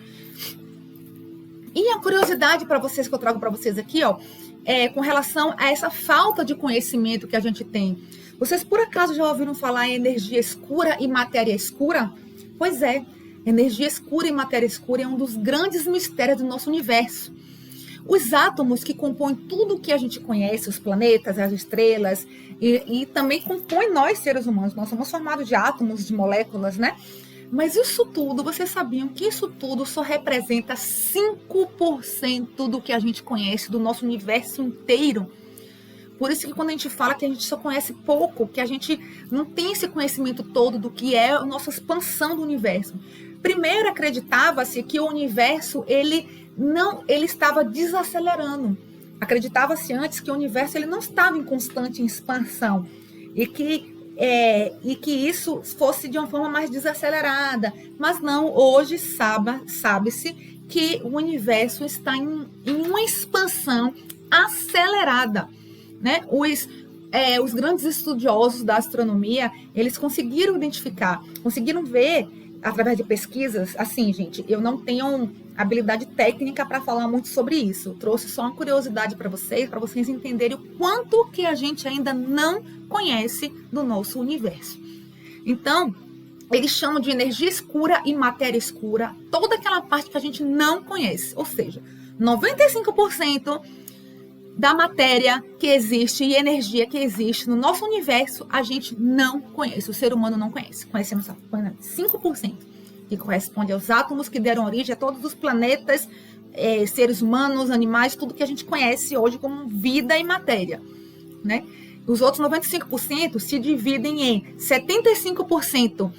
E a curiosidade para vocês que eu trago para vocês aqui, ó, é com relação a essa falta de conhecimento que a gente tem. Vocês por acaso já ouviram falar em energia escura e matéria escura? Pois é, energia escura e matéria escura é um dos grandes mistérios do nosso universo. Os átomos que compõem tudo o que a gente conhece, os planetas, as estrelas, e também compõem nós, seres humanos. Nós somos formados de átomos, de moléculas, né? Mas isso tudo, vocês sabiam que isso tudo só representa 5% do que a gente conhece, do nosso universo inteiro? Por isso que quando a gente fala que a gente só conhece pouco, que a gente não tem esse conhecimento todo do que é a nossa expansão do universo. Primeiro acreditava-se que o universo ele estava desacelerando. Acreditava-se antes que o universo ele não estava em constante expansão e que isso fosse de uma forma mais desacelerada. Mas não, hoje sabe-se que o universo está em uma expansão acelerada. Né? Os grandes estudiosos da astronomia, eles conseguiram identificar, conseguiram ver através de pesquisas. Assim, gente, eu não tenho habilidade técnica para falar muito sobre isso. Eu trouxe só uma curiosidade para vocês entenderem o quanto que a gente ainda não conhece do nosso universo. Então, eles chamam de energia escura e matéria escura toda aquela parte que a gente não conhece. Ou seja, 95% da matéria que existe e energia que existe no nosso universo, a gente não conhece, o ser humano não conhece. Conhecemos apenas 5%, que corresponde aos átomos que deram origem a todos os planetas, seres humanos, animais, tudo que a gente conhece hoje como vida e matéria, né? Os outros 95% se dividem em 75%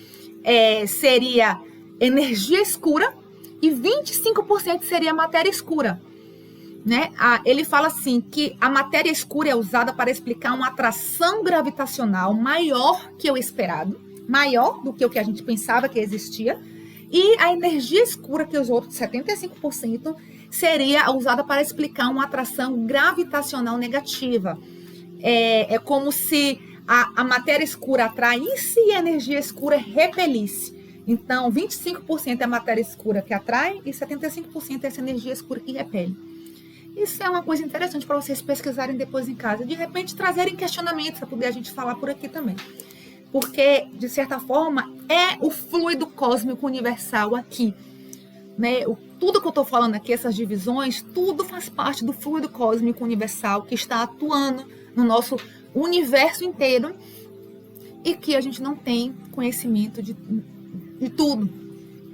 seria energia escura e 25% seria matéria escura. Né? Ele fala assim que a matéria escura é usada para explicar uma atração gravitacional maior que o esperado, maior do que o que a gente pensava que existia, e a energia escura, que os outros 75%, seria usada para explicar uma atração gravitacional negativa. É como se a matéria escura atraísse e a energia escura repelisse. Então, 25% é a matéria escura que atrai e 75% é essa energia escura que repele. Isso é uma coisa interessante para vocês pesquisarem depois em casa. De repente, trazerem questionamentos para poder a gente falar por aqui também. Porque, de certa forma, é o fluido cósmico universal aqui. Né? Tudo que eu estou falando aqui, essas divisões, tudo faz parte do fluido cósmico universal que está atuando no nosso universo inteiro e que a gente não tem conhecimento de tudo.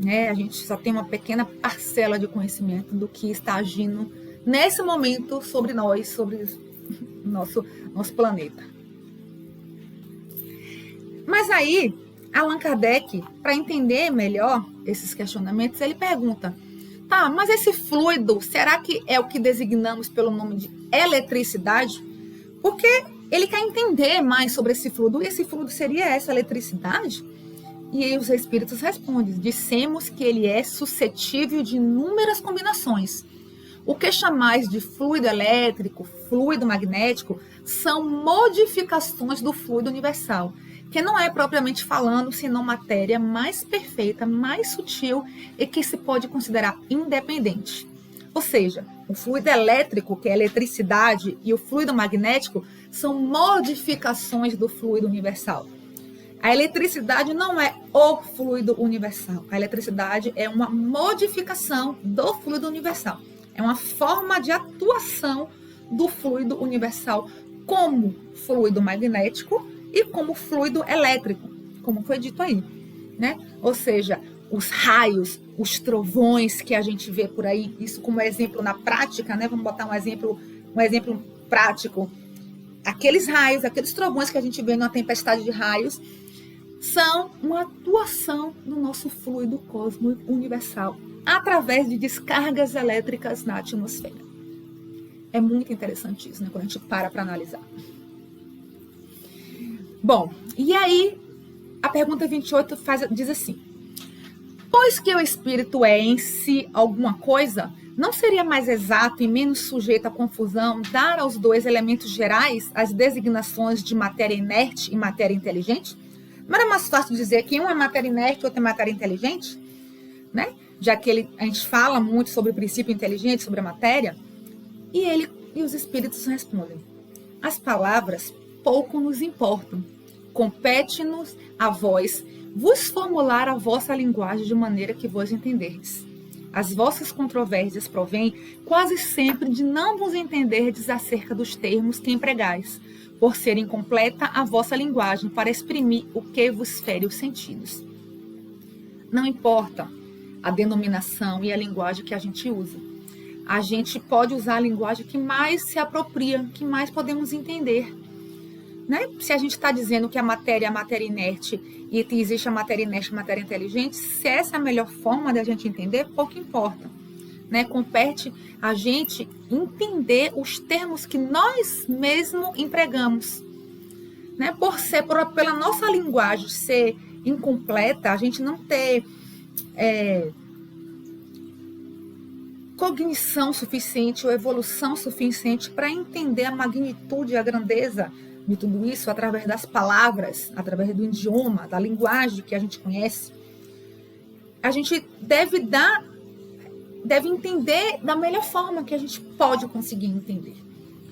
Né? A gente só tem uma pequena parcela de conhecimento do que está agindo nesse momento sobre nós, sobre o nosso planeta. Mas aí, Allan Kardec, para entender melhor esses questionamentos, ele pergunta, tá, mas esse fluido, será que é o que designamos pelo nome de eletricidade? Porque ele quer entender mais sobre esse fluido, e esse fluido seria essa eletricidade? E aí os espíritos respondem, dissemos que ele é suscetível de inúmeras combinações. O que chamais de fluido elétrico, fluido magnético, são modificações do fluido universal, que não é propriamente falando, senão matéria mais perfeita, mais sutil e que se pode considerar independente. Ou seja, o fluido elétrico, que é a eletricidade, e o fluido magnético são modificações do fluido universal. A eletricidade não é o fluido universal. A eletricidade é uma modificação do fluido universal. É uma forma de atuação do fluido universal como fluido magnético e como fluido elétrico, como foi dito aí, né? Ou seja, os raios, os trovões que a gente vê por aí, isso como exemplo na prática, né? Vamos botar um exemplo prático. Aqueles raios, aqueles trovões que a gente vê numa tempestade de raios, são uma atuação do nosso fluido cósmico universal, através de descargas elétricas na atmosfera. É muito interessante isso, né? Quando a gente para analisar. Bom, e aí a pergunta 28 diz assim: pois que o espírito é em si alguma coisa, não seria mais exato e menos sujeito à confusão dar aos dois elementos gerais as designações de matéria inerte e matéria inteligente? Não era mais fácil dizer que um é matéria inerte e outro é matéria inteligente? Né? Já que a gente fala muito sobre o princípio inteligente, sobre a matéria, e os espíritos respondem: as palavras pouco nos importam, compete-nos a vós vos formular a vossa linguagem de maneira que vos entenderdes. As vossas controvérsias provêm quase sempre de não vos entenderdes acerca dos termos que empregais, por ser incompleta a vossa linguagem para exprimir o que vos fere os sentidos. Não importa a denominação e a linguagem que a gente usa. A gente pode usar a linguagem que mais se apropria, que mais podemos entender. Né? Se a gente está dizendo que a matéria é a matéria inerte e que existe a matéria inerte e a matéria inteligente, se essa é a melhor forma de a gente entender, pouco importa. Né? Compete a gente entender os termos que nós mesmos empregamos. Né? Pela nossa linguagem ser incompleta, a gente não ter cognição suficiente ou evolução suficiente para entender a magnitude e a grandeza de tudo isso através das palavras, através do idioma, da linguagem que a gente conhece. A gente deve entender da melhor forma que a gente pode conseguir entender,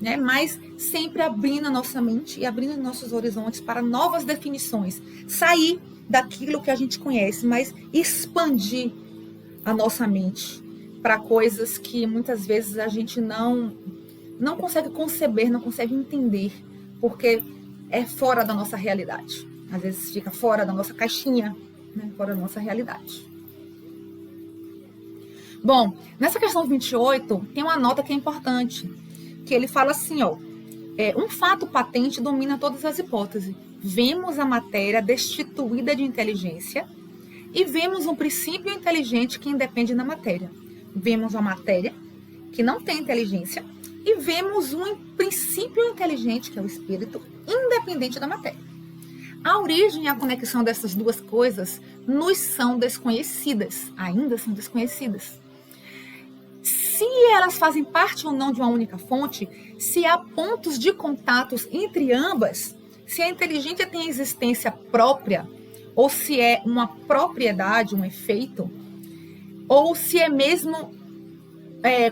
né? Mas sempre abrindo a nossa mente e abrindo nossos horizontes para novas definições, sair daquilo que a gente conhece, mas expandir a nossa mente para coisas que muitas vezes a gente não consegue conceber, não consegue entender, porque é fora da nossa realidade. Às vezes fica fora da nossa caixinha, né? Fora da nossa realidade. Bom, nessa questão 28, tem uma nota que é importante, que ele fala assim, um fato patente domina todas as hipóteses. Vemos a matéria destituída de inteligência e vemos um princípio inteligente que independe da matéria. Vemos a matéria que não tem inteligência e vemos um princípio inteligente, que é o espírito, independente da matéria. A origem e a conexão dessas duas coisas nos são desconhecidas, ainda são desconhecidas. Se elas fazem parte ou não de uma única fonte, se há pontos de contatos entre ambas, se a inteligência tem existência própria, ou se é uma propriedade, um efeito, ou se é mesmo,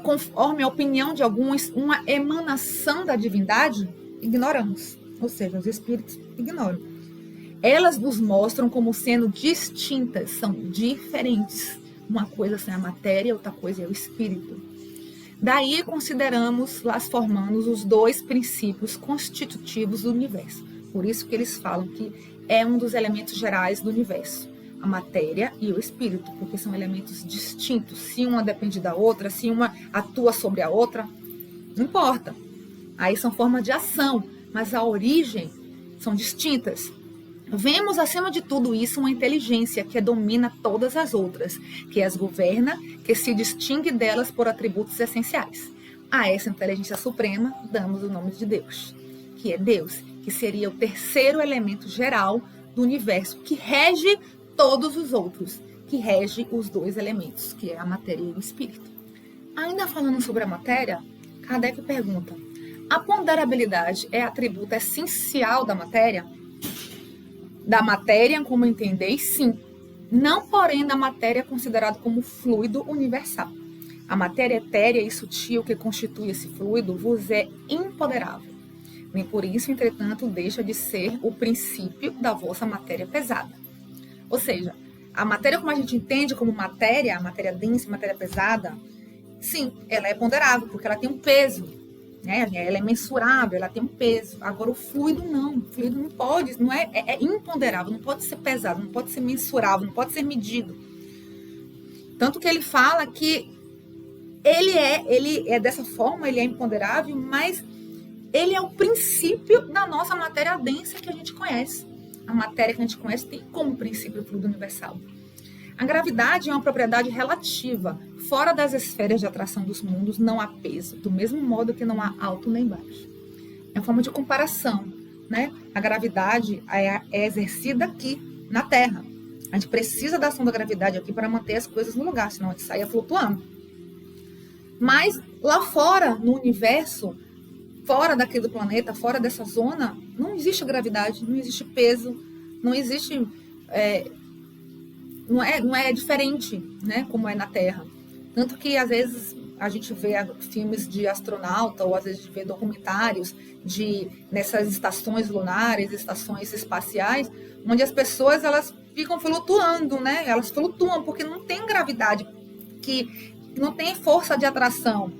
conforme a opinião de alguns, uma emanação da divindade, ignoramos. Ou seja, os espíritos ignoram. Elas nos mostram como sendo distintas, são diferentes. Uma coisa é a matéria, outra coisa é o espírito. Daí consideramos las formando os dois princípios constitutivos do universo. Por isso que eles falam que é um dos elementos gerais do universo, a matéria e o espírito, porque são elementos distintos. Se uma depende da outra, se uma atua sobre a outra, não importa. Aí são formas de ação, mas a origem são distintas. Vemos, acima de tudo isso, uma inteligência que domina todas as outras, que as governa, que se distingue delas por atributos essenciais. A essa inteligência suprema damos o nome de Deus, que é Deus, que seria o terceiro elemento geral do universo, que rege todos os outros, que rege os dois elementos, que é a matéria e o espírito. Ainda falando sobre a matéria, Kardec pergunta: a ponderabilidade é atributo essencial da matéria? Da matéria, como entendeis, sim. Não, porém, da matéria considerada como fluido universal. A matéria etérea e sutil que constitui esse fluido vos é imponderável. Nem por isso, entretanto, deixa de ser o princípio da vossa matéria pesada. Ou seja, a matéria como a gente entende como matéria, a matéria densa, a matéria pesada, sim, ela é ponderável, porque ela tem um peso. Né? Ela é mensurável, ela tem um peso. Agora o fluido não. O fluido não pode, é imponderável, não pode ser pesado, não pode ser mensurável, não pode ser medido. Tanto que ele fala que ele é dessa forma, ele é imponderável, mas ele é o princípio da nossa matéria densa que a gente conhece. A matéria que a gente conhece tem como princípio o fluido universal. A gravidade é uma propriedade relativa. Fora das esferas de atração dos mundos não há peso, do mesmo modo que não há alto nem baixo. É uma forma de comparação, né? A gravidade é exercida aqui, na Terra. A gente precisa da ação da gravidade aqui para manter as coisas no lugar, senão a gente saia flutuando. Mas lá fora, no universo, fora daquele planeta, fora dessa zona, não existe gravidade, não existe peso, não existe... não é diferente, né, como é na Terra. Tanto que, às vezes, a gente vê filmes de astronauta, ou às vezes a gente vê documentários nessas estações lunares, estações espaciais, onde as pessoas elas ficam flutuando, né? Elas flutuam porque não tem gravidade, que não tem força de atração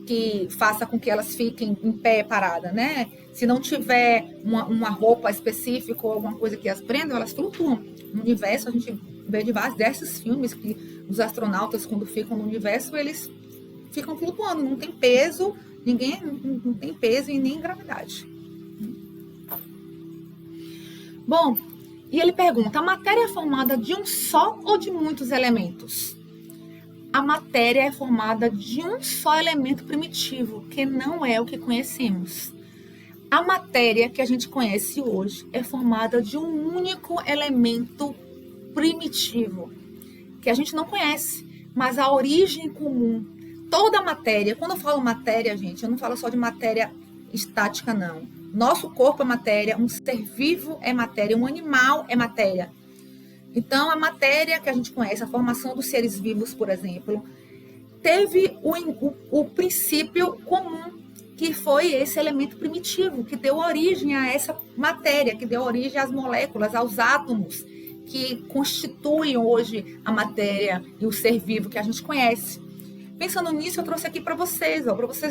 que faça com que elas fiquem em pé parada, né? Se não tiver uma roupa específica ou alguma coisa que as prenda, elas flutuam. No universo, a gente vê de vários desses filmes que os astronautas, quando ficam no universo, eles ficam flutuando, não tem peso, não tem peso e nem gravidade. Bom, e ele pergunta, a matéria é formada de um só ou de muitos elementos? A matéria é formada de um só elemento primitivo, que não é o que conhecemos. A matéria que a gente conhece hoje é formada de um único elemento primitivo, que a gente não conhece, mas a origem comum. Toda a matéria, quando eu falo matéria, gente, eu não falo só de matéria estática, não. Nosso corpo é matéria, um ser vivo é matéria, um animal é matéria. Então, a matéria que a gente conhece, a formação dos seres vivos, por exemplo, teve o princípio comum, que foi esse elemento primitivo, que deu origem a essa matéria, que deu origem às moléculas, aos átomos, que constituem hoje a matéria e o ser vivo que a gente conhece. Pensando nisso, eu trouxe aqui para vocês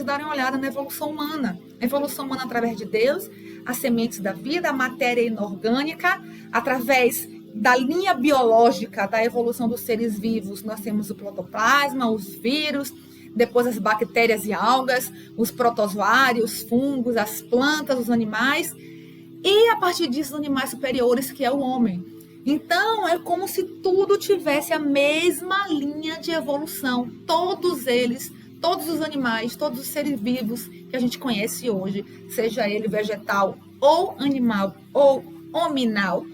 darem uma olhada na evolução humana. A evolução humana através de Deus, as sementes da vida, a matéria inorgânica, através da linha biológica da evolução dos seres vivos, nós temos o protoplasma, os vírus, depois as bactérias e algas, os protozoários, fungos, as plantas, os animais, e a partir disso, os animais superiores, que é o homem. Então, é como se tudo tivesse a mesma linha de evolução. Todos eles, todos os animais, todos os seres vivos que a gente conhece hoje, seja ele vegetal ou animal ou hominal,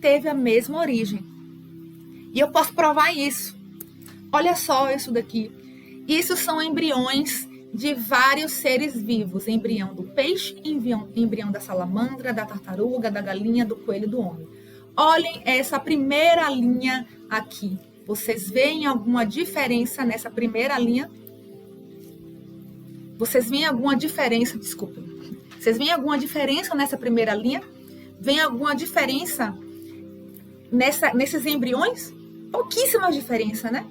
teve a mesma origem. E eu posso provar isso. Olha só isso daqui. Isso são embriões de vários seres vivos. Embrião do peixe, embrião da salamandra, da tartaruga, da galinha, do coelho e do homem. Olhem essa primeira linha aqui. Vocês veem alguma diferença nessa primeira linha? Vocês veem alguma diferença? Desculpem. Vocês veem alguma diferença nessa primeira linha? Vem alguma diferença nesses embriões? Pouquíssima diferença, né?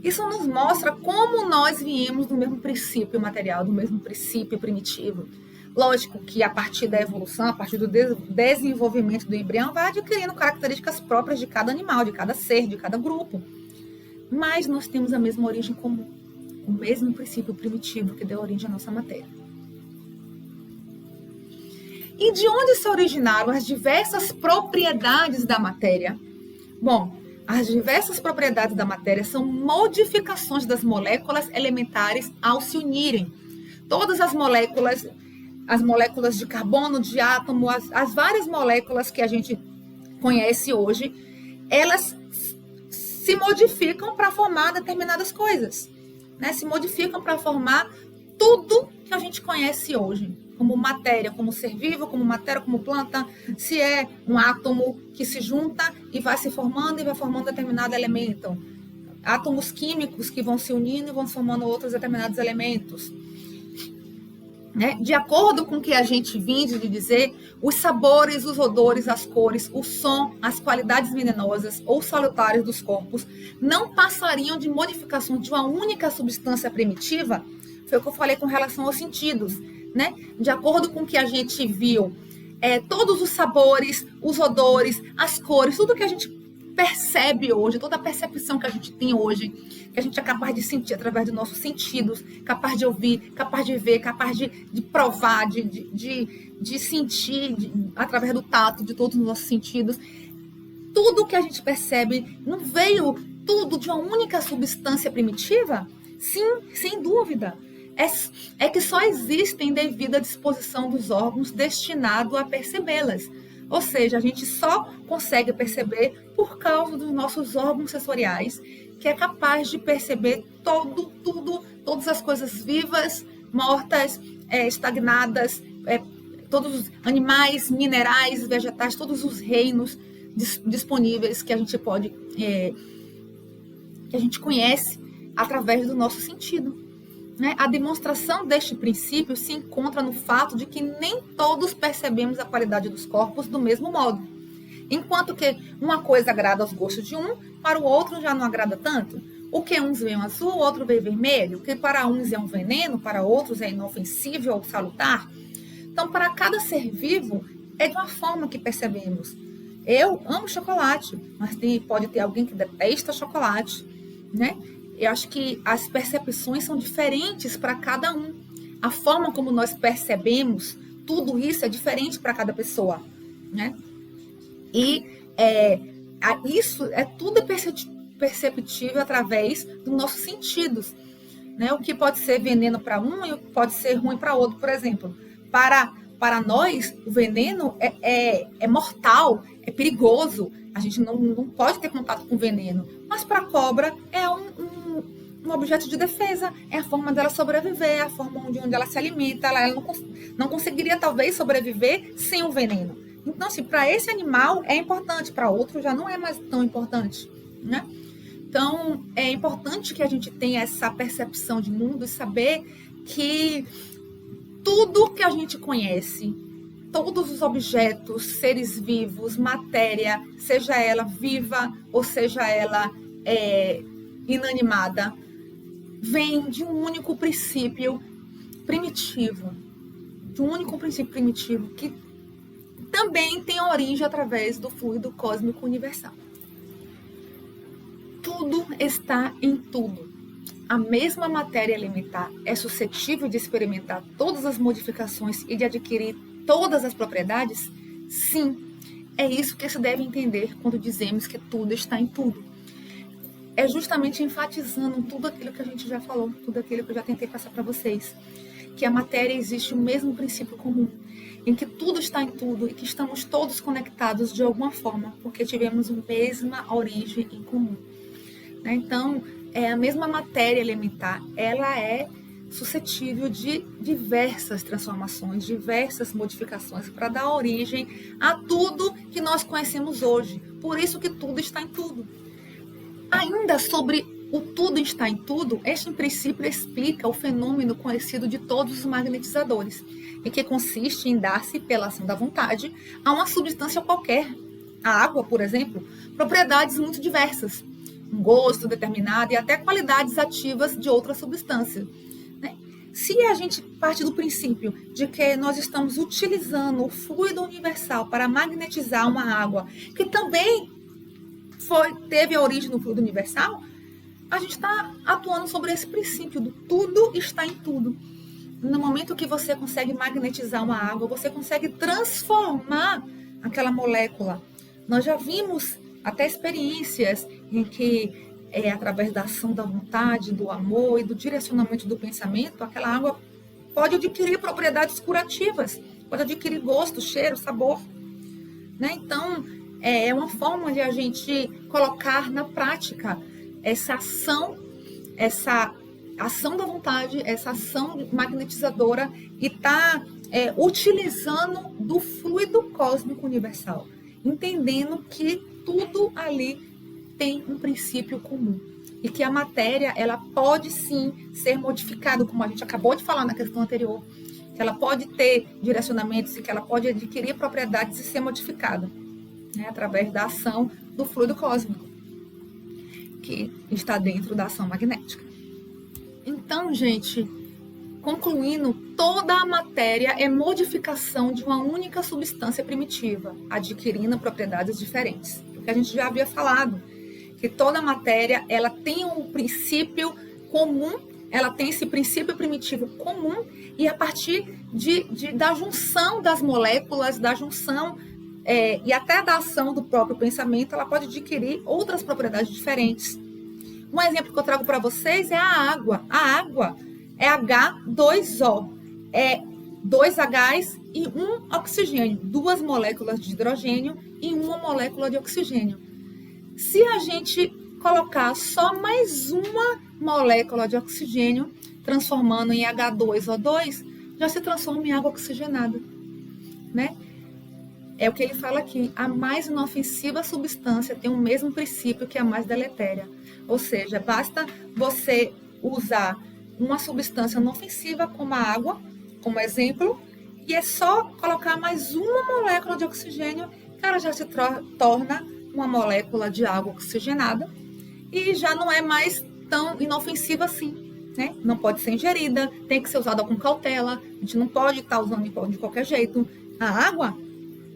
Isso nos mostra como nós viemos do mesmo princípio material, do mesmo princípio primitivo. Lógico que a partir da evolução, a partir do desenvolvimento do embrião, vai adquirindo características próprias de cada animal, de cada ser, de cada grupo. Mas nós temos a mesma origem comum, o mesmo princípio primitivo que deu origem à nossa matéria. E de onde se originaram as diversas propriedades da matéria? Bom, as diversas propriedades da matéria são modificações das moléculas elementares ao se unirem. Todas as moléculas de carbono, de átomo, as várias moléculas que a gente conhece hoje, elas se modificam para formar determinadas coisas, né? Se modificam para formar tudo que a gente conhece hoje, como matéria, como ser vivo, como matéria, como planta, se é um átomo que se junta e vai se formando e vai formando determinado elemento. Átomos químicos que vão se unindo e vão formando outros determinados elementos. Né? De acordo com o que a gente vinha de dizer, os sabores, os odores, as cores, o som, as qualidades venenosas ou salutares dos corpos não passariam de modificações de uma única substância primitiva. Foi o que eu falei com relação aos sentidos. Né? De acordo com o que a gente viu, todos os sabores, os odores, as cores, tudo que a gente percebe hoje, toda a percepção que a gente tem hoje, que a gente é capaz de sentir através dos nossos sentidos, capaz de ouvir, capaz de ver, capaz de provar, de sentir através do tato, de todos os nossos sentidos. Tudo que a gente percebe não veio tudo de uma única substância primitiva? Sim, sem dúvida. É que só existem devido à disposição dos órgãos destinados a percebê-las. Ou seja, a gente só consegue perceber por causa dos nossos órgãos sensoriais, que é capaz de perceber todas as coisas vivas, mortas, estagnadas, todos os animais, minerais, vegetais, todos os reinos disponíveis que a gente pode, que a gente conhece através do nosso sentido. Né? A demonstração deste princípio se encontra no fato de que nem todos percebemos a qualidade dos corpos do mesmo modo. Enquanto que uma coisa agrada aos gostos de um, para o outro já não agrada tanto. O que uns veem azul, o outro vê vermelho. O que para uns é um veneno, para outros é inofensível ou salutar. Então, para cada ser vivo, é de uma forma que percebemos. Eu amo chocolate, mas pode ter alguém que detesta chocolate, né? Eu acho que as percepções são diferentes para cada um. A forma como nós percebemos tudo isso é diferente para cada pessoa, né? E isso tudo perceptível através dos nossos sentidos, né? O que pode ser veneno para um e pode ser ruim para outro, por exemplo. Para nós, o veneno é mortal, é perigoso. A gente não pode ter contato com veneno. Mas para a cobra é um objeto de defesa. É a forma dela sobreviver, é a forma onde ela se alimenta. Ela não conseguiria, talvez, sobreviver sem o veneno. Então, assim, para esse animal é importante, para outro já não é mais tão importante, né? Então, é importante que a gente tenha essa percepção de mundo e saber que tudo que a gente conhece, todos os objetos, seres vivos, matéria, seja ela viva ou seja ela inanimada, vem de um único princípio primitivo, que também tem origem através do fluido cósmico universal. Tudo está em tudo. A mesma matéria elementar é suscetível de experimentar todas as modificações e de adquirir todas as propriedades? Sim, é isso que se deve entender quando dizemos que tudo está em tudo. É justamente enfatizando tudo aquilo que a gente já falou, tudo aquilo que eu já tentei passar para vocês, que a matéria existe o mesmo princípio comum, em que tudo está em tudo e que estamos todos conectados de alguma forma, porque tivemos a mesma origem em comum. Então, a mesma matéria elementar, ela é suscetível de diversas transformações, diversas modificações para dar origem a tudo que nós conhecemos hoje. Por isso que tudo está em tudo. Ainda sobre o tudo está em tudo, este princípio explica o fenômeno conhecido de todos os magnetizadores, e que consiste em dar-se, pela ação da vontade, a uma substância qualquer, a água, por exemplo, propriedades muito diversas, um gosto determinado e até qualidades ativas de outra substância. Né? Se a gente parte do princípio de que nós estamos utilizando o fluido universal para magnetizar uma água, que também teve a origem no fluido universal, a gente está atuando sobre esse princípio do tudo está em tudo. No momento que você consegue magnetizar uma água, você consegue transformar aquela molécula. Nós já vimos até experiências em que, através da ação da vontade, do amor e do direcionamento do pensamento, aquela água pode adquirir propriedades curativas, pode adquirir gosto, cheiro, sabor. Né? Então, é uma forma de a gente colocar na prática essa ação da vontade, essa ação magnetizadora e utilizando do fluido cósmico universal, entendendo que tudo ali tem um princípio comum e que a matéria ela pode sim ser modificada, como a gente acabou de falar na questão anterior, que ela pode ter direcionamentos e que ela pode adquirir propriedades e ser modificada, né, através da ação do fluido cósmico, que está dentro da ação magnética. Então, gente, concluindo, toda a matéria é modificação de uma única substância primitiva, adquirindo propriedades diferentes. O que a gente já havia falado, que toda a matéria ela tem um princípio comum, ela tem esse princípio primitivo comum, e a partir da junção das moléculas, da junção e até da ação do próprio pensamento, ela pode adquirir outras propriedades diferentes. Um exemplo que eu trago para vocês é a água. A água é H2O. 2 Hs e 1 oxigênio, 2 moléculas de hidrogênio e 1 molécula de oxigênio. Se a gente colocar só mais uma molécula de oxigênio, transformando em H2O2, já se transforma em água oxigenada, né? É o que ele fala aqui, a mais inofensiva substância tem o mesmo princípio que a mais deletéria. Ou seja, basta você usar uma substância inofensiva como a água, como exemplo, e é só colocar mais uma molécula de oxigênio, que ela já se torna uma molécula de água oxigenada e já não é mais tão inofensiva assim, né? Não pode ser ingerida, tem que ser usada com cautela, a gente não pode estar usando de qualquer jeito. A água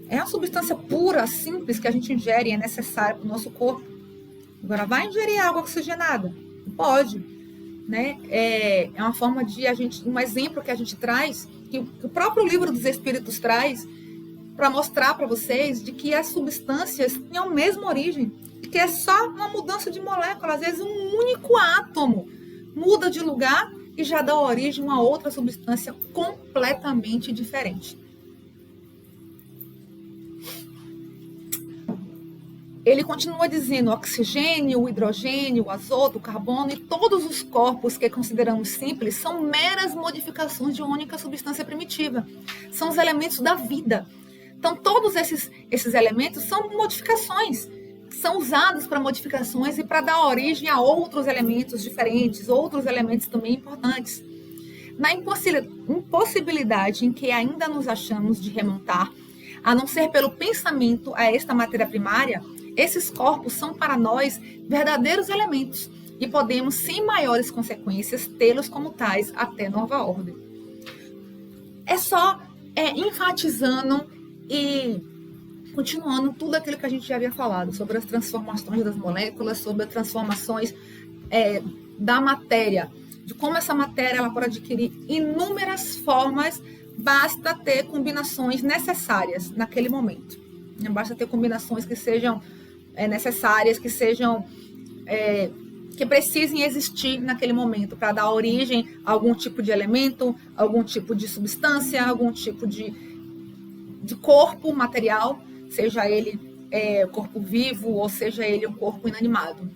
é uma substância pura, simples, que a gente ingere e é necessária para o nosso corpo. Agora, vai ingerir água oxigenada? Não pode, né? É uma forma de um exemplo que a gente traz, que o próprio livro dos Espíritos traz, para mostrar para vocês de que as substâncias têm a mesma origem, que é só uma mudança de molécula, às vezes um único átomo muda de lugar e já dá origem a uma outra substância completamente diferente. Ele continua dizendo: o oxigênio, o hidrogênio, o azoto, o carbono e todos os corpos que consideramos simples são meras modificações de uma única substância primitiva. São os elementos da vida. Então, todos esses elementos são modificações, são usados para modificações e para dar origem a outros elementos diferentes, outros elementos também importantes. Na impossibilidade em que ainda nos achamos de remontar, a não ser pelo pensamento a esta matéria primária, esses corpos são para nós verdadeiros elementos e podemos, sem maiores consequências, tê-los como tais até nova ordem. É só enfatizando e continuando tudo aquilo que a gente já havia falado sobre as transformações das moléculas, sobre as transformações da matéria, de como essa matéria ela pode adquirir inúmeras formas, basta ter combinações necessárias naquele momento. Basta ter combinações que sejam necessárias, que sejam que precisem existir naquele momento para dar origem a algum tipo de elemento, algum tipo de substância, algum tipo de corpo material, seja ele corpo vivo ou seja ele um corpo inanimado.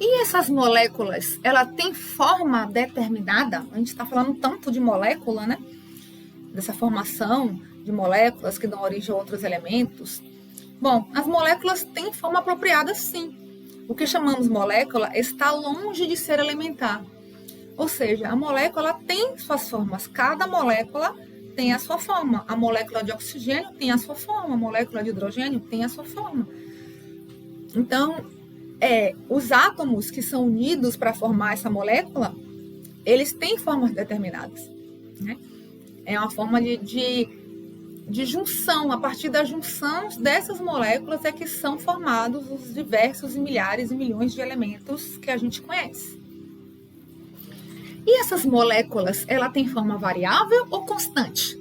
E essas moléculas, ela tem forma determinada? A gente está falando tanto de molécula, né? Dessa formação de moléculas que dão origem a outros elementos. Bom, as moléculas têm forma apropriada, sim. O que chamamos molécula está longe de ser elementar. Ou seja, a molécula tem suas formas. Cada molécula tem a sua forma. A molécula de oxigênio tem a sua forma. A molécula de hidrogênio tem a sua forma. Então, os átomos que são unidos para formar essa molécula, eles têm formas determinadas, né? É uma forma de junção. A partir da junção dessas moléculas é que são formados os diversos milhares e milhões de elementos que a gente conhece. E essas moléculas, ela tem forma variável ou constante?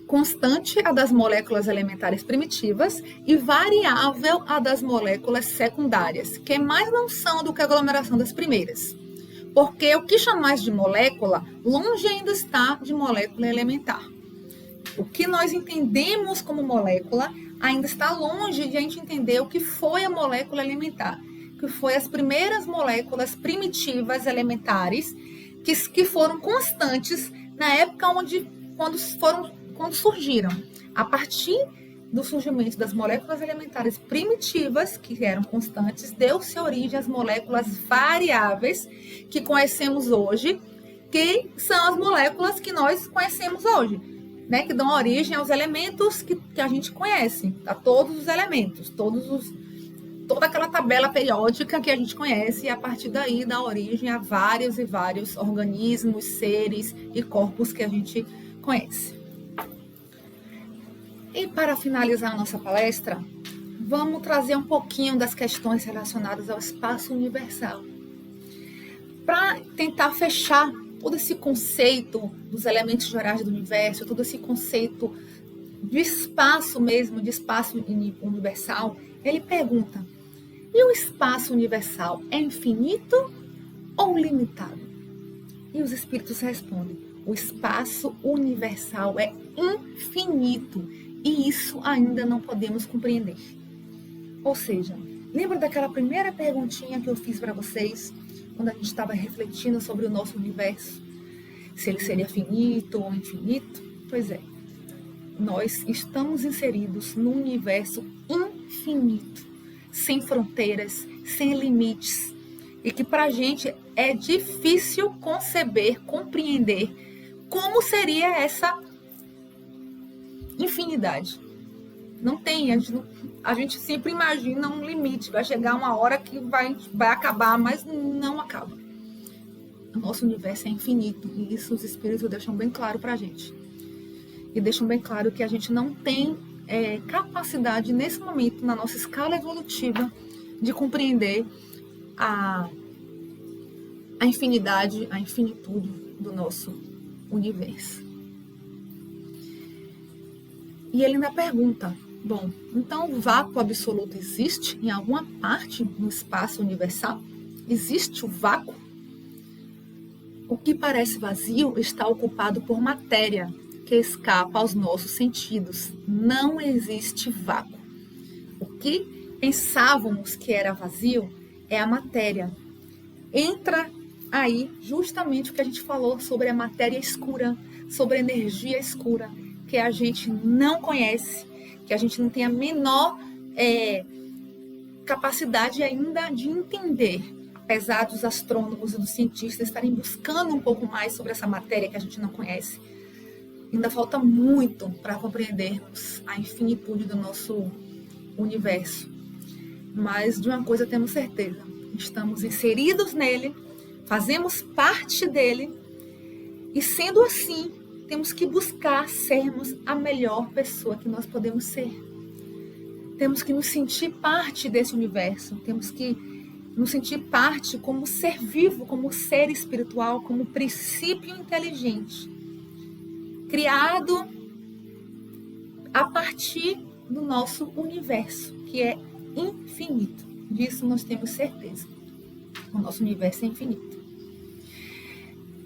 Constante a das moléculas elementares primitivas e variável a das moléculas secundárias, que mais não são do que a aglomeração das primeiras. Porque o que chamais de molécula, longe ainda está de molécula elementar. O que nós entendemos como molécula ainda está longe de a gente entender o que foi a molécula elementar, que foi as primeiras moléculas primitivas elementares que foram constantes na época quando surgiram. A partir do surgimento das moléculas elementares primitivas, que eram constantes, deu-se origem às moléculas variáveis que conhecemos hoje, que são as moléculas que nós conhecemos hoje, né? Que dão origem aos elementos que a gente conhece, a todos os elementos, toda aquela tabela periódica que a gente conhece, e a partir daí dá origem a vários e vários organismos, seres e corpos que a gente conhece. E para finalizar a nossa palestra, vamos trazer um pouquinho das questões relacionadas ao espaço universal, para tentar fechar todo esse conceito dos elementos gerais do universo, todo esse conceito de espaço mesmo, de espaço universal. Ele pergunta: e o espaço universal é infinito ou limitado? E os espíritos respondem: O espaço universal é infinito e isso ainda não podemos compreender. Ou seja, lembra daquela primeira perguntinha que eu fiz para vocês quando a gente estava refletindo sobre o nosso universo? Se ele seria finito ou infinito? Pois é, nós estamos inseridos num universo infinito, sem fronteiras, sem limites, e que para a gente é difícil conceber, compreender como seria essa infinidade. Não tem, a gente sempre imagina um limite, vai chegar uma hora que vai acabar, mas não acaba. O nosso universo é infinito e isso os espíritos deixam bem claro para a gente. E deixam bem claro que a gente não tem capacidade nesse momento, na nossa escala evolutiva, de compreender a infinidade, a infinitude do nosso universo. E ele ainda pergunta, bom, então o vácuo absoluto existe em alguma parte no espaço universal? Existe o vácuo? O que parece vazio está ocupado por matéria que escapa aos nossos sentidos. Não existe vácuo. O que pensávamos que era vazio é a matéria. Entra aí justamente o que a gente falou sobre a matéria escura, sobre a energia escura, que a gente não conhece, que a gente não tem a menor capacidade ainda de entender, apesar dos astrônomos e dos cientistas estarem buscando um pouco mais sobre essa matéria que a gente não conhece. Ainda falta muito para compreendermos a infinitude do nosso universo. Mas de uma coisa temos certeza, estamos inseridos nele, fazemos parte dele, e sendo assim, temos que buscar sermos a melhor pessoa que nós podemos ser. Temos que nos sentir parte desse universo, temos que nos sentir parte como ser vivo, como ser espiritual, como princípio inteligente, criado a partir do nosso universo, que é infinito. Disso nós temos certeza. O nosso universo é infinito.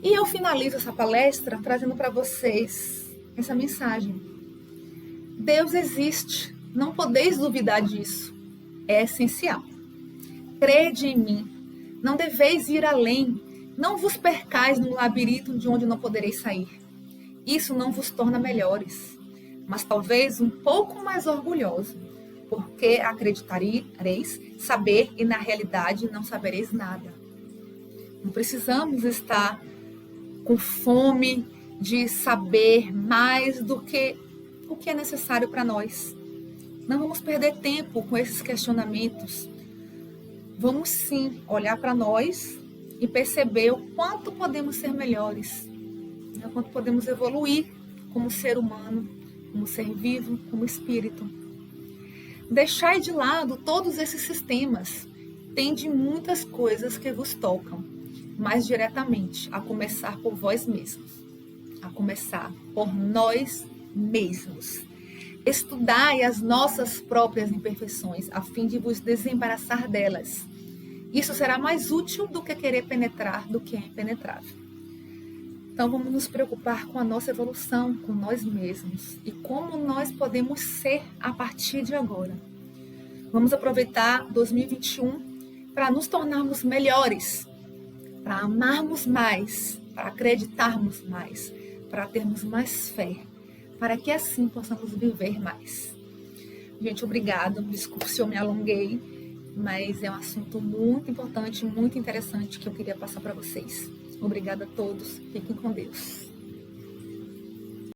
E eu finalizo essa palestra trazendo para vocês essa mensagem. Deus existe, não podeis duvidar disso. É essencial. Crede em mim, não deveis ir além, não vos percais no labirinto de onde não podereis sair. Isso não vos torna melhores, mas talvez um pouco mais orgulhosos, porque acreditareis saber e na realidade não sabereis nada. Não precisamos estar com fome de saber mais do que o que é necessário para nós. Não vamos perder tempo com esses questionamentos. Vamos sim olhar para nós e perceber o quanto podemos ser melhores, o quanto podemos evoluir como ser humano, como ser vivo, como espírito. Deixai de lado todos esses sistemas. Tende muitas coisas que vos tocam, mais diretamente, a começar por vós mesmos, a começar por nós mesmos. Estudai as nossas próprias imperfeições, a fim de vos desembaraçar delas. Isso será mais útil do que querer penetrar do que é impenetrável. Então vamos nos preocupar com a nossa evolução, com nós mesmos e como nós podemos ser a partir de agora. Vamos aproveitar 2021 para nos tornarmos melhores, para amarmos mais, para acreditarmos mais, para termos mais fé, para que assim possamos viver mais. Gente, obrigada. Desculpe se eu me alonguei, mas é um assunto muito importante, muito interessante que eu queria passar para vocês. Obrigada a todos. Fiquem com Deus.